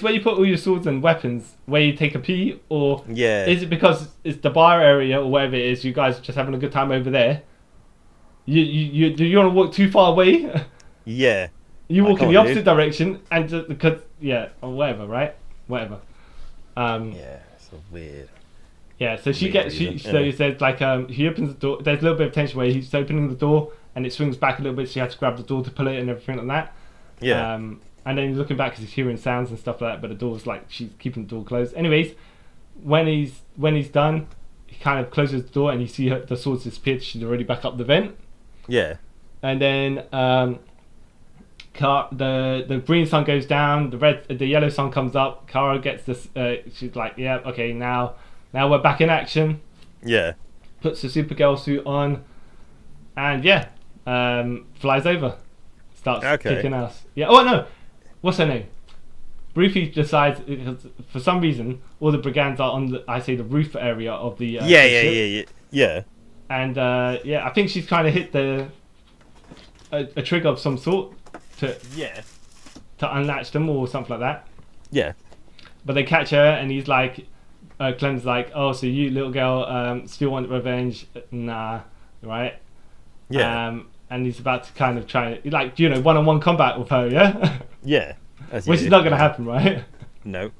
where you put all your swords and weapons where you take a pee, or is it because it's the bar area or whatever it is? You guys are just having a good time over there. You do you want to walk too far away? Yeah. You walk in the opposite direction, and just because or whatever, right? Whatever. So weird. Yeah, so he says like he opens the door. There's a little bit of tension where he's opening the door and it swings back a little bit. So you have to grab the door to pull it and everything like that. Yeah. and then he's looking back because he's hearing sounds and stuff like that. But the door's like she's keeping the door closed. Anyways, when he's done, he kind of closes the door and you see the sword's disappeared. She's already back up the vent. Yeah. And then the green sun goes down, the yellow sun comes up. Kara gets this. She's like, yeah, okay, now we're back in action. Yeah. Puts the Supergirl suit on, and flies over, starts kicking ass. Yeah. Oh no, what's her name? Briefly decides for some reason all the brigands are on the roof area of the yeah. And I think she's kind of hit a trigger of some sort to unlatch them or something like that. Yeah. But they catch her and he's like, Clem's like, oh, so you little girl still want revenge? Nah, right? Yeah. And he's about to kind of try, like, one-on-one combat with her, yeah? Yeah. Which is not going to happen, right? No.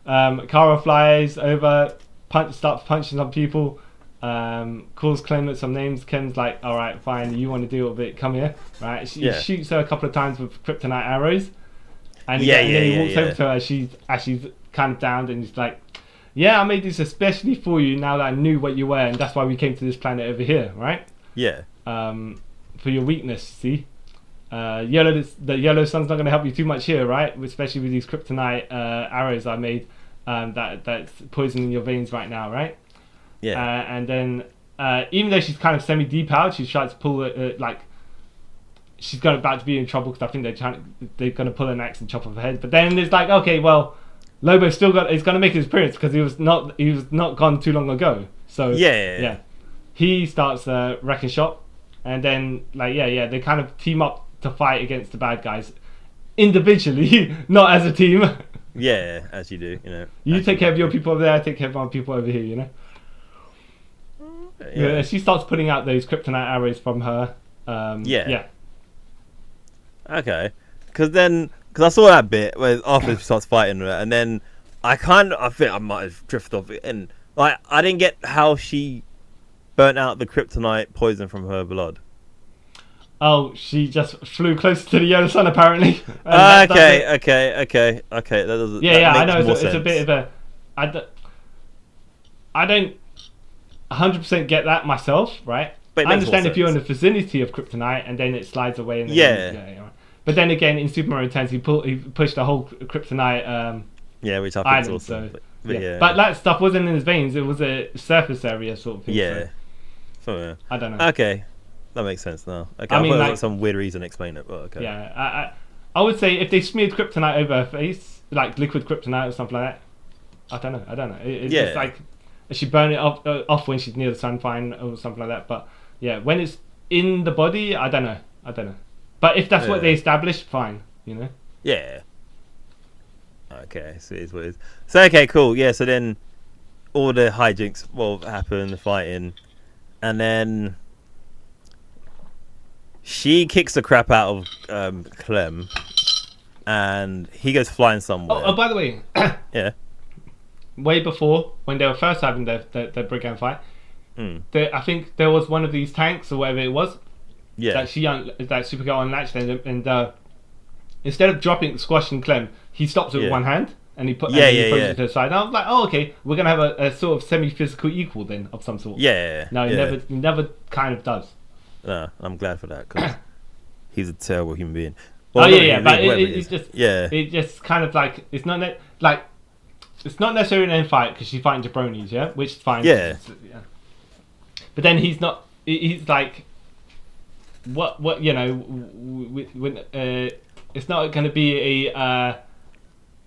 Kara flies over, starts punching some people, calls Clem at some names. Clem's like, all right, fine, you want to deal with it, come here, right? He shoots her a couple of times with kryptonite arrows, and then he walks over to her as she's kind of downed, and he's like, yeah, I made this especially for you now that I knew what you were, and that's why we came to this planet over here, right? Yeah. For your weakness, see? The yellow sun's not going to help you too much here, right? Especially with these kryptonite arrows I made that's poisoning your veins right now, right? Yeah. And then even though she's kind of semi-depowered, she tries to pull it like she's about to be in trouble because I think they're going to pull an axe and chop off her head. But then it's like, okay, well, Lobo's still is going to make his appearance because he was not gone too long ago. So yeah. He starts wrecking shop, and then they kind of team up to fight against the bad guys individually, not as a team. Yeah, as you do, You take care of your people over there, I take care of my people over here, Yeah, she starts putting out those kryptonite arrows from her. Yeah. Okay, because I saw that bit where after she starts fighting her, and then I think I might have drifted off it, and like I didn't get how she burnt out the kryptonite poison from her blood. Oh, she just flew closer to the yellow sun, apparently. Okay. That doesn't. Yeah. I know it's a bit of a. I don't 100% get that myself, right? But I understand if you're in the vicinity of kryptonite and then it slides away. And But then again, in Superman Returns, he pushed the whole kryptonite. Which I think island, is awesome. So, but that stuff wasn't in his veins; it was a surface area sort of thing. Yeah. So I don't know. Okay. That makes sense now. Okay, I mean, like, some weird reason to explain it, but okay. Yeah, I would say if they smeared kryptonite over her face, like liquid kryptonite or something like that, I don't know. It's like she burn it off when she's near the sun, fine, or something like that. But yeah, when it's in the body, I don't know. But if that's what they established, fine, Yeah. Okay, so it is what it is. So okay, cool. Yeah, so then all the hijinks happen, the fighting, and then she kicks the crap out of Clem, and he goes flying somewhere. Oh, by the way, yeah. Way before, when they were first having their brigand fight, I think there was one of these tanks or whatever it was. Yeah. That Supergirl unlatched, and instead of squashing Clem, he stops with one hand. And he puts it to the side. And I was like, oh, okay, we're gonna have a sort of semi-physical equal then of some sort. Yeah. No, he never kind of does. No, I'm glad for that because he's a terrible human being. But it just kind of like it's not necessarily an end fight because she's fighting jabronis, which is fine. Yeah. But then he's not. He's like, what it's not going to be a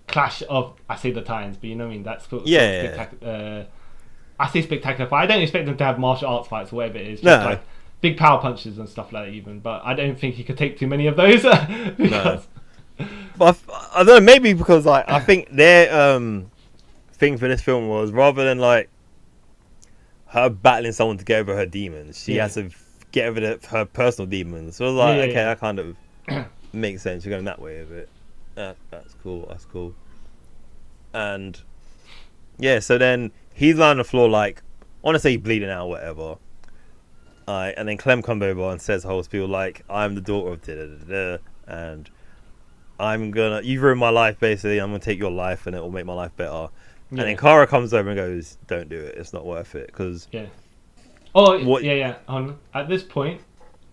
clash of the Titans, but you know what I mean. That's sort of spectacular. I say spectacular fight. I don't expect them to have martial arts fights or whatever it is. Just like big power punches and stuff like that even. But I don't think he could take too many of those. Because... No. But I don't know. Maybe because I think their thing for this film was rather than like her battling someone to get over her demons, she has to get over her personal demons. So I was like, that kind of makes sense. You're going that way of it. That's cool. And so then he's lying on the floor like, I want to say bleeding out or whatever. And then Clem comes over and says the whole spiel like, I'm the daughter of da-da-da-da, and you've ruined my life, basically. I'm gonna take your life, and it will make my life better. Yeah. And then Kara comes over and goes, "Don't do it. It's not worth it." Because yeah. At this point,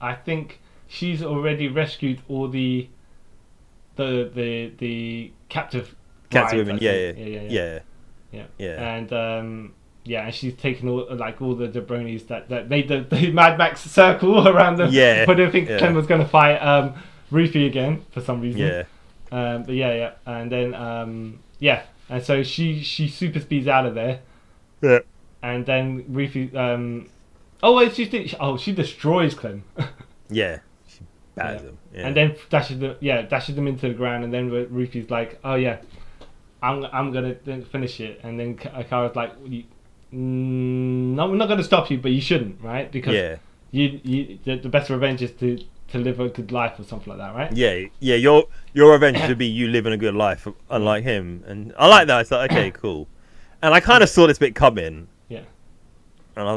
I think she's already rescued all the captive women. Yeah. And and she's taken all the jabronis that made the Mad Max circle around them. Yeah. But I think Clem was going to fight Rufy again for some reason. Yeah. And then and so she super speeds out of there. Yeah. And then Rufy she destroys Clem. Yeah. She batters him. Yeah. And then dashes them into the ground, and then Rufy's like, "Oh yeah, I'm gonna finish it." And then Kara's like, "No, I'm not gonna stop you, but you shouldn't, right? Because the best revenge is to live a good life or something like that, right?" Yeah. Your revenge should be you living a good life, unlike him. And I like that. It's like, okay, cool. And I kind of saw this bit coming. Yeah. And I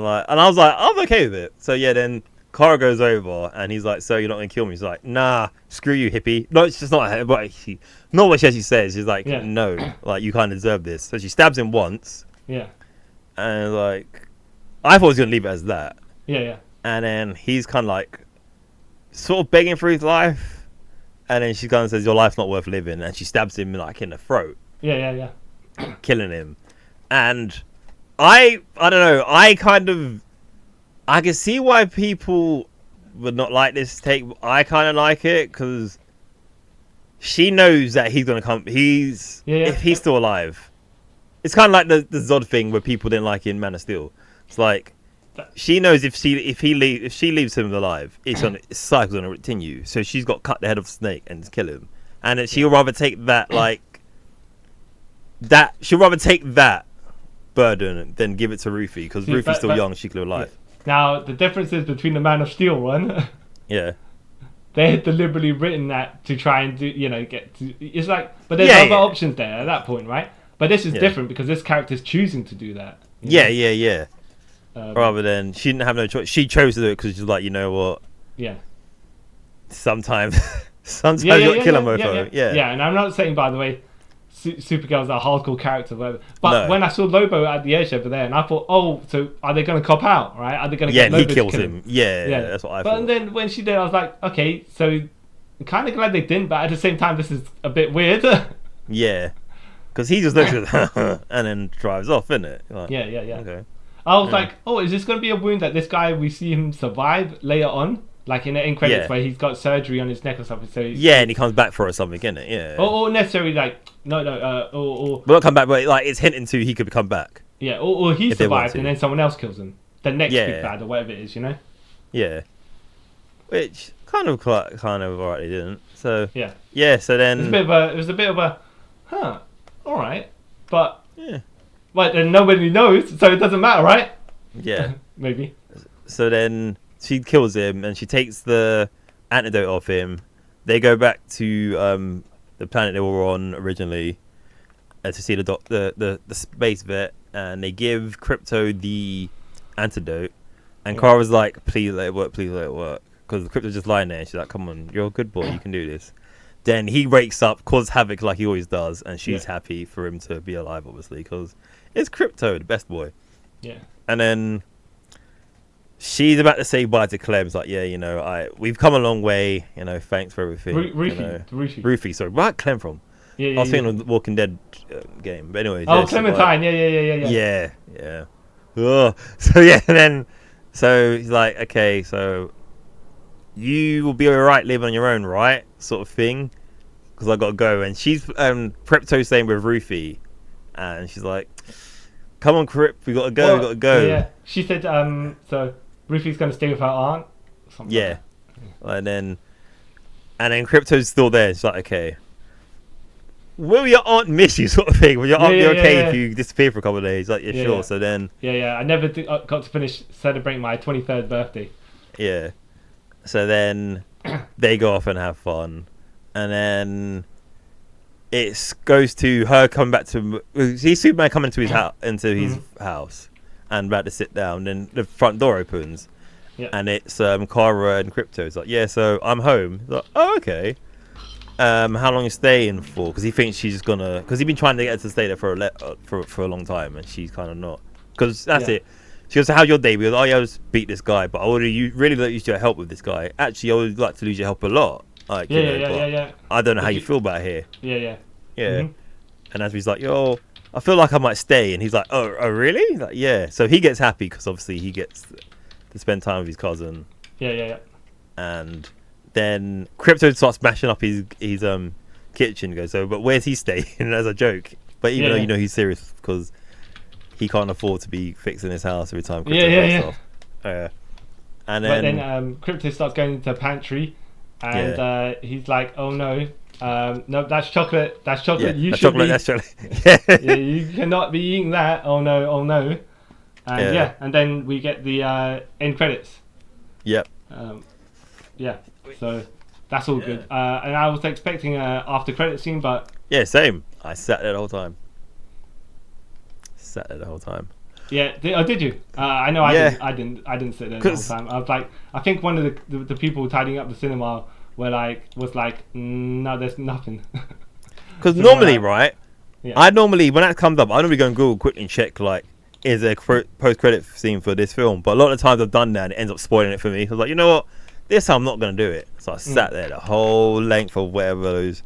was like, I'm okay with it. So then Kara goes over and he's like, "So you're not gonna kill me?" He's like, "Nah, screw you, hippie." No, it's just not what she actually says. She's like, "No, like you kind of deserve this." So she stabs him once. Yeah. And like, I thought he was gonna leave it as that. Yeah. And then he's kind of like, sort of begging for his life. And then she kind of says, "Your life's not worth living," and she stabs him like in the throat. Yeah. Killing him. And I don't know. I can see why people would not like this take. I kind of like it because she knows that he's gonna come. If he's still alive. It's kind of like the Zod thing where people didn't like in Man of Steel. It's like she knows if she leaves him alive, it's cycle's gonna continue. So she's got to cut the head off the snake and kill him. And she'll rather take that she'll rather take that burden than give it to Rufy because Rufy's still young. She could live life. Now the difference is between the Man of Steel one. Yeah. They had deliberately written that to try and do, get to. It's like, but there's other options there at that point, right? But this is different because this character's choosing to do that. Yeah. Rather than she didn't have no choice. She chose to do it because she's like, you know what? Yeah. Sometimes you got to kill a mofo. Yeah, and I'm not saying, by the way, Supergirl's a hardcore character, whatever. But when I saw Lobo at the edge over there, and I thought, oh, so are they going to cop out, right? Are they going to get Lobo and he kills to kill him? Yeah, that's what I thought. But then when she did, I was like, okay, so I'm kind of glad they didn't, but at the same time, this is a bit weird. Yeah. Because he just looks at her and then drives off, isn't it? Like, yeah. Okay. I was like, oh, is this going to be a wound that this guy, we see him survive later on? Like in the end credits where he's got surgery on his neck or something. So and he comes back for or something, isn't it? Yeah. Or necessarily like, or not come back, but like it's hinting to he could come back. Yeah, or he survived and then someone else kills him. The next big bad or whatever it is, Yeah. Which kind of alright, they didn't. So yeah. So then it was a bit of a all right, but then nobody knows, so it doesn't matter, right? Yeah. Maybe. So then she kills him and she takes the antidote off him. They go back to the planet they were on originally to see the space vet, and they give Crypto the antidote. And Kara's like, "Please let it work, because Crypto's just lying there. And she's like, "Come on, you're a good boy, you can do this." Then he wakes up, causes havoc like he always does, and she's happy for him to be alive, obviously, because it's Crypto, the best boy. Yeah. And then she's about to say bye to Clem. It's like, we've come a long way, thanks for everything. Rufy, sorry. Where did Clem from? I was thinking of the Walking Dead game. But anyway. Clementine, yeah. Yeah. Ugh. So he's like, okay, so you will be alright living on your own, right? Sort of thing. Because I got to go. And she's Crypto staying with Rufy. And she's like, come on, Crypt, we got to go. Yeah. She said, so Rufy's going to stay with her aunt. Yeah. Like and then Crypto's still there. She's like, okay, will your aunt miss you, sort of thing? Will your aunt be okay if you disappear for a couple of days? Like, sure. So then... I never got to finish celebrating my 23rd birthday. Yeah. So then they go off and have fun. And then it goes to her coming back to... See Superman coming to his house and about to sit down. Then the front door opens. Yeah. And it's Kara and Crypto. It's like, so I'm home. He's like, oh, okay. how long you're staying for, because he thinks she's just gonna, because he's been trying to get her to stay there for a long time, and she's kind of not, because that's it. She goes, how's your day? He goes, oh yeah, I just beat this guy, but I would really like to use your help with this guy. Actually, I would like to lose your help a lot. Like, yeah. I don't know how you feel about here. Yeah. Mm-hmm. And as he's like, yo, I feel like I might stay, and he's like, oh really? He's like, yeah. So he gets happy because obviously he gets to spend time with his cousin. Yeah. And then Crypto starts smashing up his kitchen. Goes, so, but where's he staying? As a joke. But even though you know he's serious because he can't afford to be fixing his house every time Crypto goes off. And then Crypto starts going into the pantry, and he's like, oh no. No, that's chocolate. That's chocolate. Yeah, That's chocolate. Yeah, you cannot be eating that. Oh no. And and then we get the end credits. Yep. So that's all good. And I was expecting a after credit scene, but same. I sat there the whole time. Yeah, did you? I know I didn't sit there the whole time. I was like, I think one of the people tidying up the cinema was like, no, there's nothing. Because normally, right? Yeah. When that comes up, I normally go on Google quickly and check like, is there a post-credit scene for this film? But a lot of the times I've done that and it ends up spoiling it for me. So I was like, you know what? This time I'm not going to do it. So I sat there the whole length of whatever those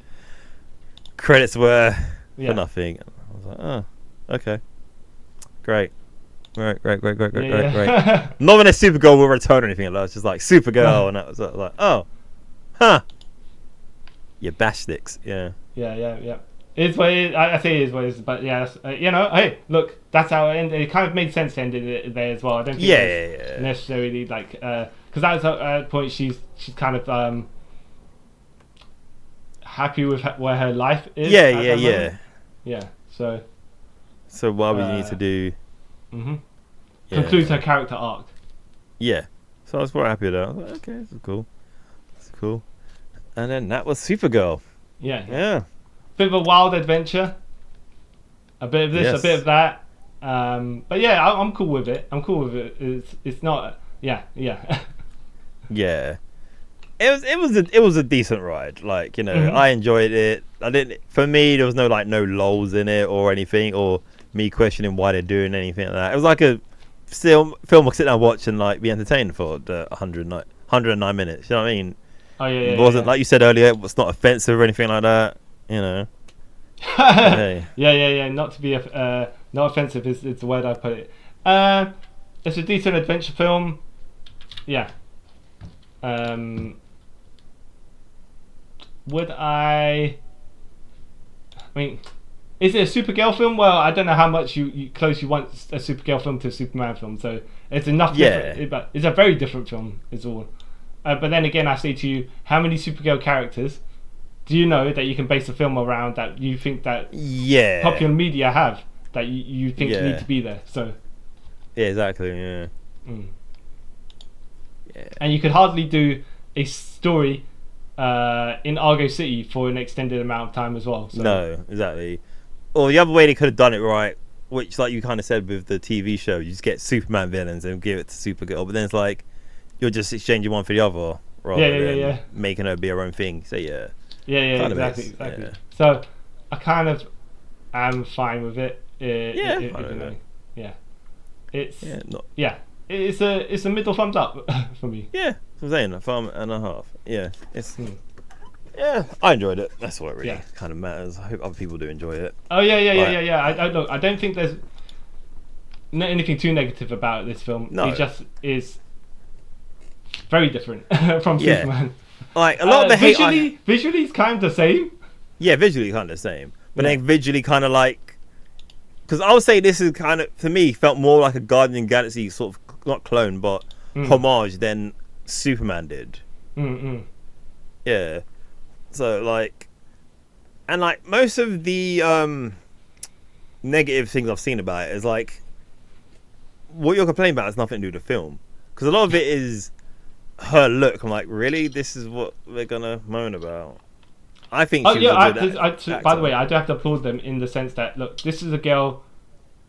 credits were for nothing. I was like, oh, okay. Great. Great. Not when a Supergirl will return or anything like that. It's just like Supergirl, and that was like, oh, huh. You bash sticks, yeah. It's what it is. I say it is what it is, but hey, look, that's how it ended. It kind of made sense to end it there as well. I don't think it's necessarily like, because that was at a point she's kind of happy with where her life is. Yeah. So what we need to do? Concludes her character arc. Yeah. So I was quite happy with that. I was like, okay, this is cool. And then that was Supergirl. Yeah. Bit of a wild adventure. A bit of this, a bit of that. But yeah, I'm cool with it. It's not. Yeah. Yeah. It was a decent ride. Like, I enjoyed it. For me, there was no lulls in it or anything, or me questioning why they're doing anything like that. It was like a film I could sit down and watch and like be entertained for the 109 minutes. You know what I mean? Oh yeah. It wasn't like you said earlier. It was not offensive or anything like that. Hey. Yeah. Not to be not offensive is the word I put it. It's a decent adventure film. Yeah. Would I mean, is it a Supergirl film? Well, I don't know how much you close you want a Supergirl film to a Superman film, so it's enough different, but it's a very different film is all. But then again, I say to you, how many Supergirl characters do you know that you can base a film around that you think that popular media have that you think need to be there? So exactly. And you could hardly do a story in Argo City for an extended amount of time as well. So. No, exactly. Or the other way they could have done it right, which like you kind of said with the TV show, you just get Superman villains and give it to Supergirl, but then it's like you're just exchanging one for the other rather than making her be her own thing. So yeah, exactly. Yeah. So I kind of am fine with it. It's a middle thumbs up for me. Yeah, I'm saying a thumb and a half. Yeah, yeah, I enjoyed it. That's what really kind of matters. I hope other people do enjoy it. Oh yeah. I don't think there's anything too negative about this film. No, it just is very different from Superman. Like a lot of the visually it's kind of the same. Yeah, visually kind of the same, but then visually kind of like, because I would say this is kind of, to me, felt more like a Guardian of the Galaxy sort of, not clone, but homage than Superman did. Yeah. So like, and like most of the negative things I've seen about it is like, what you're complaining about has nothing to do with the film, because a lot of it is her look. I'm like, really? This is what they're gonna moan about? I think. By the way, I do have to applaud them in the sense that, look, this is a girl.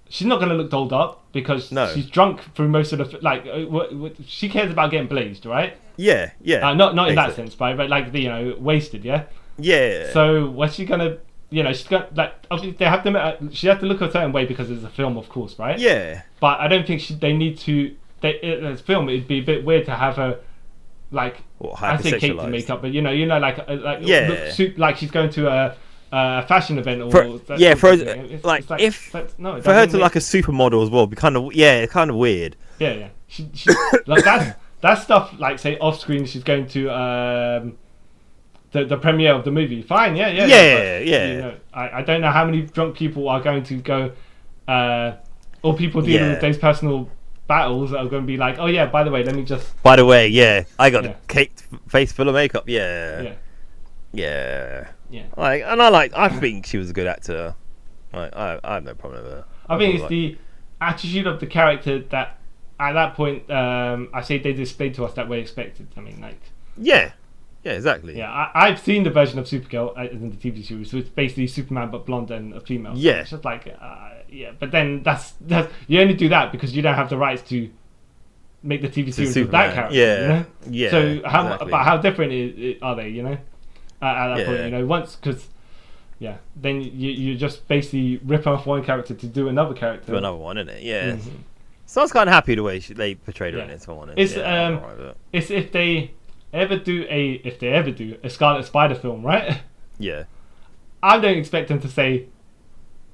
She's not gonna look dolled up because she's drunk through most of the she cares about getting blazed, right? Yeah. Not in that sense, but like wasted, yeah. Yeah. So what's she gonna? She's got like obviously they have to. She has to look a certain way because it's a film, of course, right? Yeah. But I don't think they need to. As film, it'd be a bit weird to have her like I say cake to makeup, but like yeah, like she's going to a fashion event or for her to like a supermodel as well, be kind of weird. Yeah. She like that stuff. Like say off screen, she's going to the premiere of the movie. Fine, yeah. I don't know how many drunk people are going to go, or people dealing with those personal battles that are going to be like, oh yeah, by the way, let me just. By the way, I got a caked face full of makeup. Yeah. I think she was a good actor. I have no problem with her. I think it's the attitude of the character that, at that point, I say they displayed to us that we expected. I mean, like. Yeah, exactly. Yeah, I've seen the version of Supergirl in the TV series, so it's basically Superman but blonde and a female. Yeah. So it's just like, but then that's you only do that because you don't have the rights to make the TV series with that character. Yeah. So how different are they? At that point, once because. Yeah, then you just basically rip off one character to do another character. To another one, isn't it? Yeah. Mm-hmm. So I was kind of happy the way they portrayed her in it. It's if they ever do a Scarlet Spider film, right? Yeah. I don't expect them to say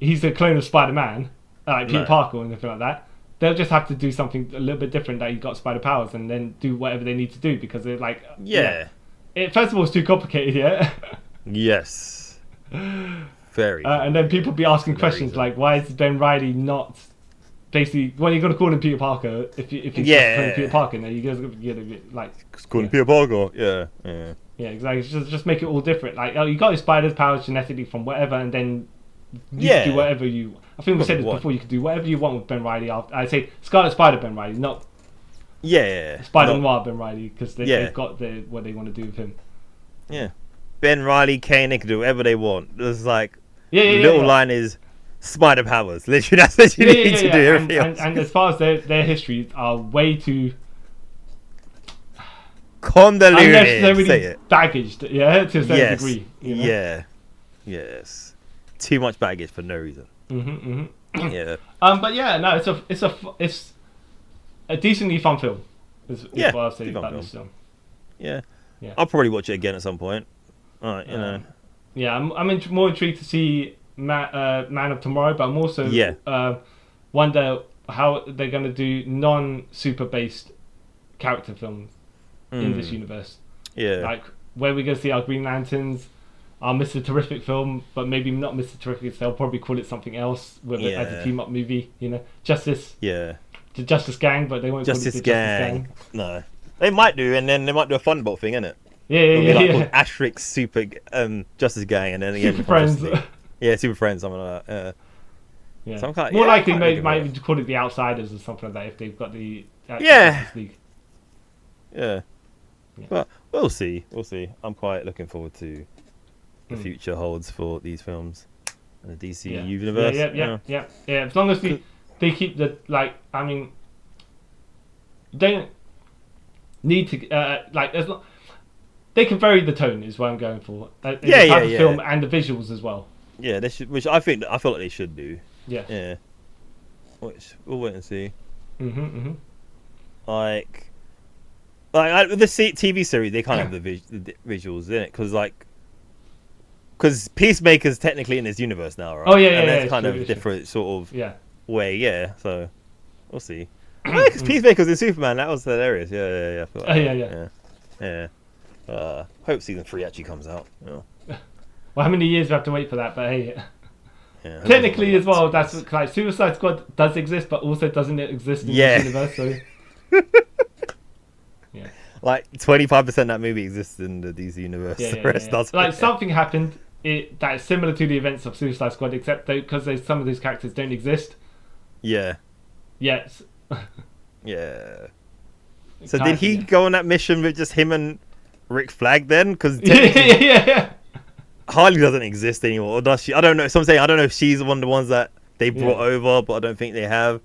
he's a clone of Spider-Man, like Peter Parker or anything like that. They'll just have to do something a little bit different that he got spider powers, and then do whatever they need to do because they're like, first of all, it's too complicated, yeah. Yes. Very. And then people be asking questions like, why is Ben Reilly not basically? Well, you're gonna call him Peter Parker if he's Peter Parker. Now you guys get a bit like call him Peter Parker. Yeah, exactly. Just make it all different. Like, you got his spider's powers genetically from whatever, and then you can do whatever you. I think we said this before. You can do whatever you want with Ben Reilly. I say Scarlet Spider Ben Reilly, not Spider Noir Ben Reilly, because they've got what they want to do with him. Yeah. Ben Reilly, Kane, they can do whatever they want. There's like little line is spider powers. Literally, that's what you need to do. And as far as their histories are way too convoluted, unnecessarily baggaged, to a certain degree. Yes, too much baggage for no reason. Yeah. But it's a decently fun film. Is what I'll say about this film. Yeah. I'll probably watch it again at some point. Alright, Yeah, I'm more intrigued to see Man of Tomorrow, but I'm also wonder how they're going to do non-super based character films in this universe. Yeah, like where we're going to see our Green Lanterns, our Mr. Terrific film, but maybe not Mr. Terrific. They'll probably call it something else as a team-up movie. Justice. Yeah. The Justice Gang, but they won't call it the Justice Gang. No, they might do, and then they might do a Funbolt thing, innit? Yeah. Asterisk Super Justice Gang, and then again Super Friends. Super Friends, something like that. Yeah. More likely, maybe might even call it the Outsiders or something like that if they've got the League. Yeah. But we'll see. I'm quite looking forward to the future holds for these films and the DC universe. Yeah. As long as they keep they need to they can vary the tone is what I'm going for. The type of film and the visuals as well. Yeah, they should. Which I feel like they should do. Yeah. Which we'll wait and see. Like with the TV series, they can't have the visuals in it because Peacemaker's technically in this universe now, right? Oh yeah, and that's kind of different sort of way. Yeah, so we'll see. Because Peacemaker's in Superman, that was hilarious. Yeah. I feel like hope season 3 actually comes out. Well, how many years do we have to wait for that? But hey, technically as well, that's like Suicide Squad does exist, but also doesn't exist in this universe. So like 25% of that movie exists in the DC universe. The rest doesn't. Like something happened that is similar to the events of Suicide Squad, except because some of those characters don't exist. Yeah. Yes. Yeah. So did he go on that mission with just him and Rick Flag then? Because Harley doesn't exist anymore, or does she? I don't know. So I'm saying I don't know if she's one of the ones that they brought over, but I don't think they have.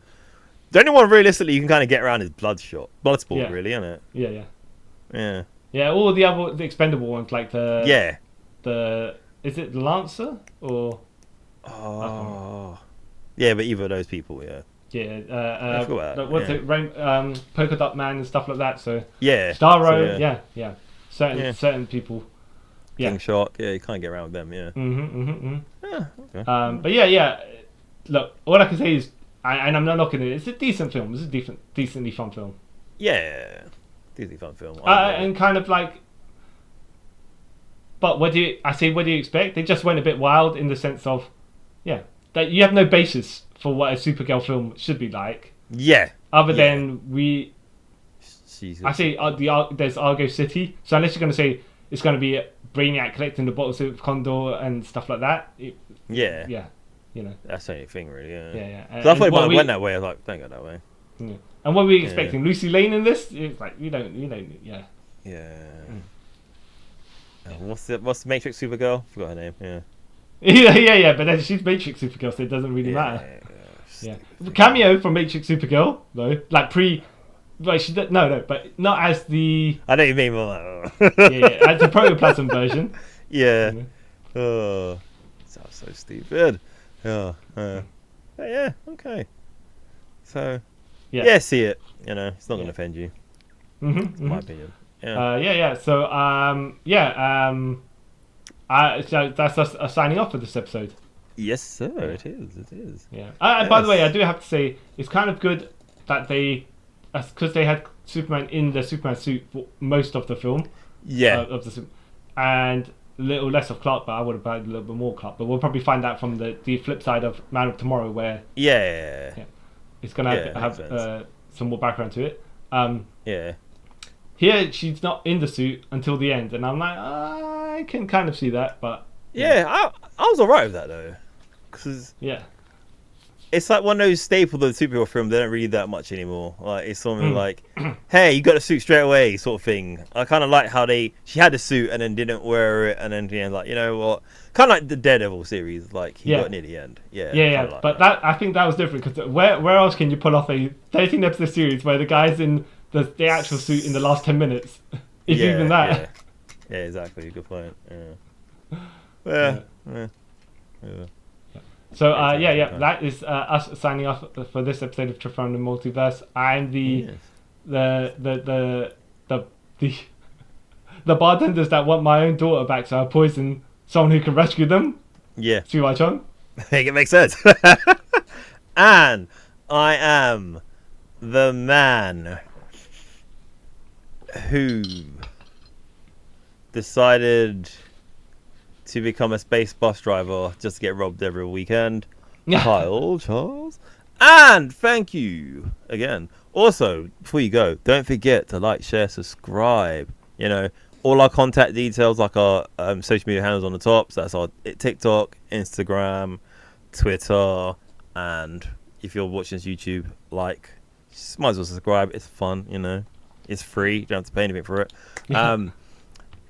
The only one realistically you can kind of get around is Bloodsport, really, isn't it? Yeah. All the expendable ones like the is it Lancer or? Oh, yeah, but either of those people, yeah. Yeah, what's yeah. it? Polka Dot Man and stuff like that. So yeah, Starro, so, yeah. Certain people. Yeah. King Shark, yeah, you can't get around with them, yeah. Yeah, okay. But yeah. Look, all I can say is, and I'm not knocking it. It's a decent film. It's a decently fun film. Yeah, decently fun film. And kind of like. But what do you expect? They just went a bit wild in the sense of, that you have no basis for what a Supergirl film should be like. Yeah. Other than Jesus. there's Argo City. So unless you're going to say it's going to be Brainiac collecting the bottles of Condor and stuff like that. Yeah. You know. That's the only thing, really. Yeah. Yeah. Because I thought it might have went that way. I was like, don't go that way. Yeah. And what were we expecting? Lucy Lane in this? It's like you don't. Yeah. Yeah. What's the Matrix Supergirl? Forgot her name. Yeah. yeah. But then she's Matrix Supergirl, so it doesn't really matter. Yeah. Cameo from Matrix Supergirl though, like pre. But she no, but not as the. I know you mean. As the protoplasm version. Yeah. Oh, sounds so stupid. Yeah. Yeah. Okay. So. Yeah. See it. It's not going to offend you. That's my opinion. Yeah. So so that's us signing off for this episode. Yes, sir. It is. Yeah. By the way, I do have to say it's kind of good that because they had Superman in the Superman suit for most of the film. Yeah. And a little less of Clark, but I would have had a little bit more Clark. But we'll probably find out from the flip side of Man of Tomorrow, where it's gonna have some more background to it. Yeah. Here, she's not in the suit until the end, and I'm like, I can kind of see that, but I was alright with that though, because it's like one of those staples of the superhero film. They don't read that much anymore. Like it's something like, "Hey, you got a suit straight away," sort of thing. I kind of like how she had a suit and then didn't wear it, and then the end, like, you know what, kind of like the Daredevil series. Like he got near the end. Yeah. Like but that I think that was different because where else can you pull off a 13 episode series where the guy's in the actual suit in the last 10 minutes? If even that. Yeah, exactly. Good point. Yeah. So that is us signing off for this episode of Trip Around the Multiverse. I'm the bartenders that want my own daughter back, so I poison someone who can rescue them. Yeah. See why, John? I think it makes sense. And I am the man who decided to become a space bus driver just to get robbed every weekend. Kyle Charles. And thank you again. Also, before you go, don't forget to like, share, subscribe. All our contact details, like our social media handles on the top. So that's our TikTok, Instagram, Twitter, and if you're watching this YouTube, just might as well subscribe. It's fun, It's free. You don't have to pay anything for it.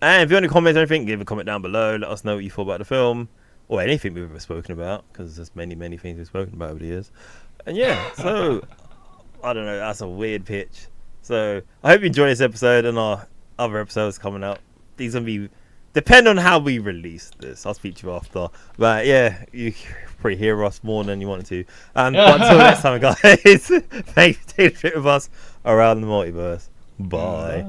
And if you want to comment or anything, give a comment down below. Let us know what you thought about the film or anything we've ever spoken about, because there's many things we've spoken about over the years. And so I don't know. That's a weird pitch. So I hope you enjoy this episode and our other episodes coming out. These will be depend on how we release this. I'll speak to you after. But you probably hear us more than you wanted to. But until next time, guys. Thanks for taking a trip with us around the multiverse. Bye.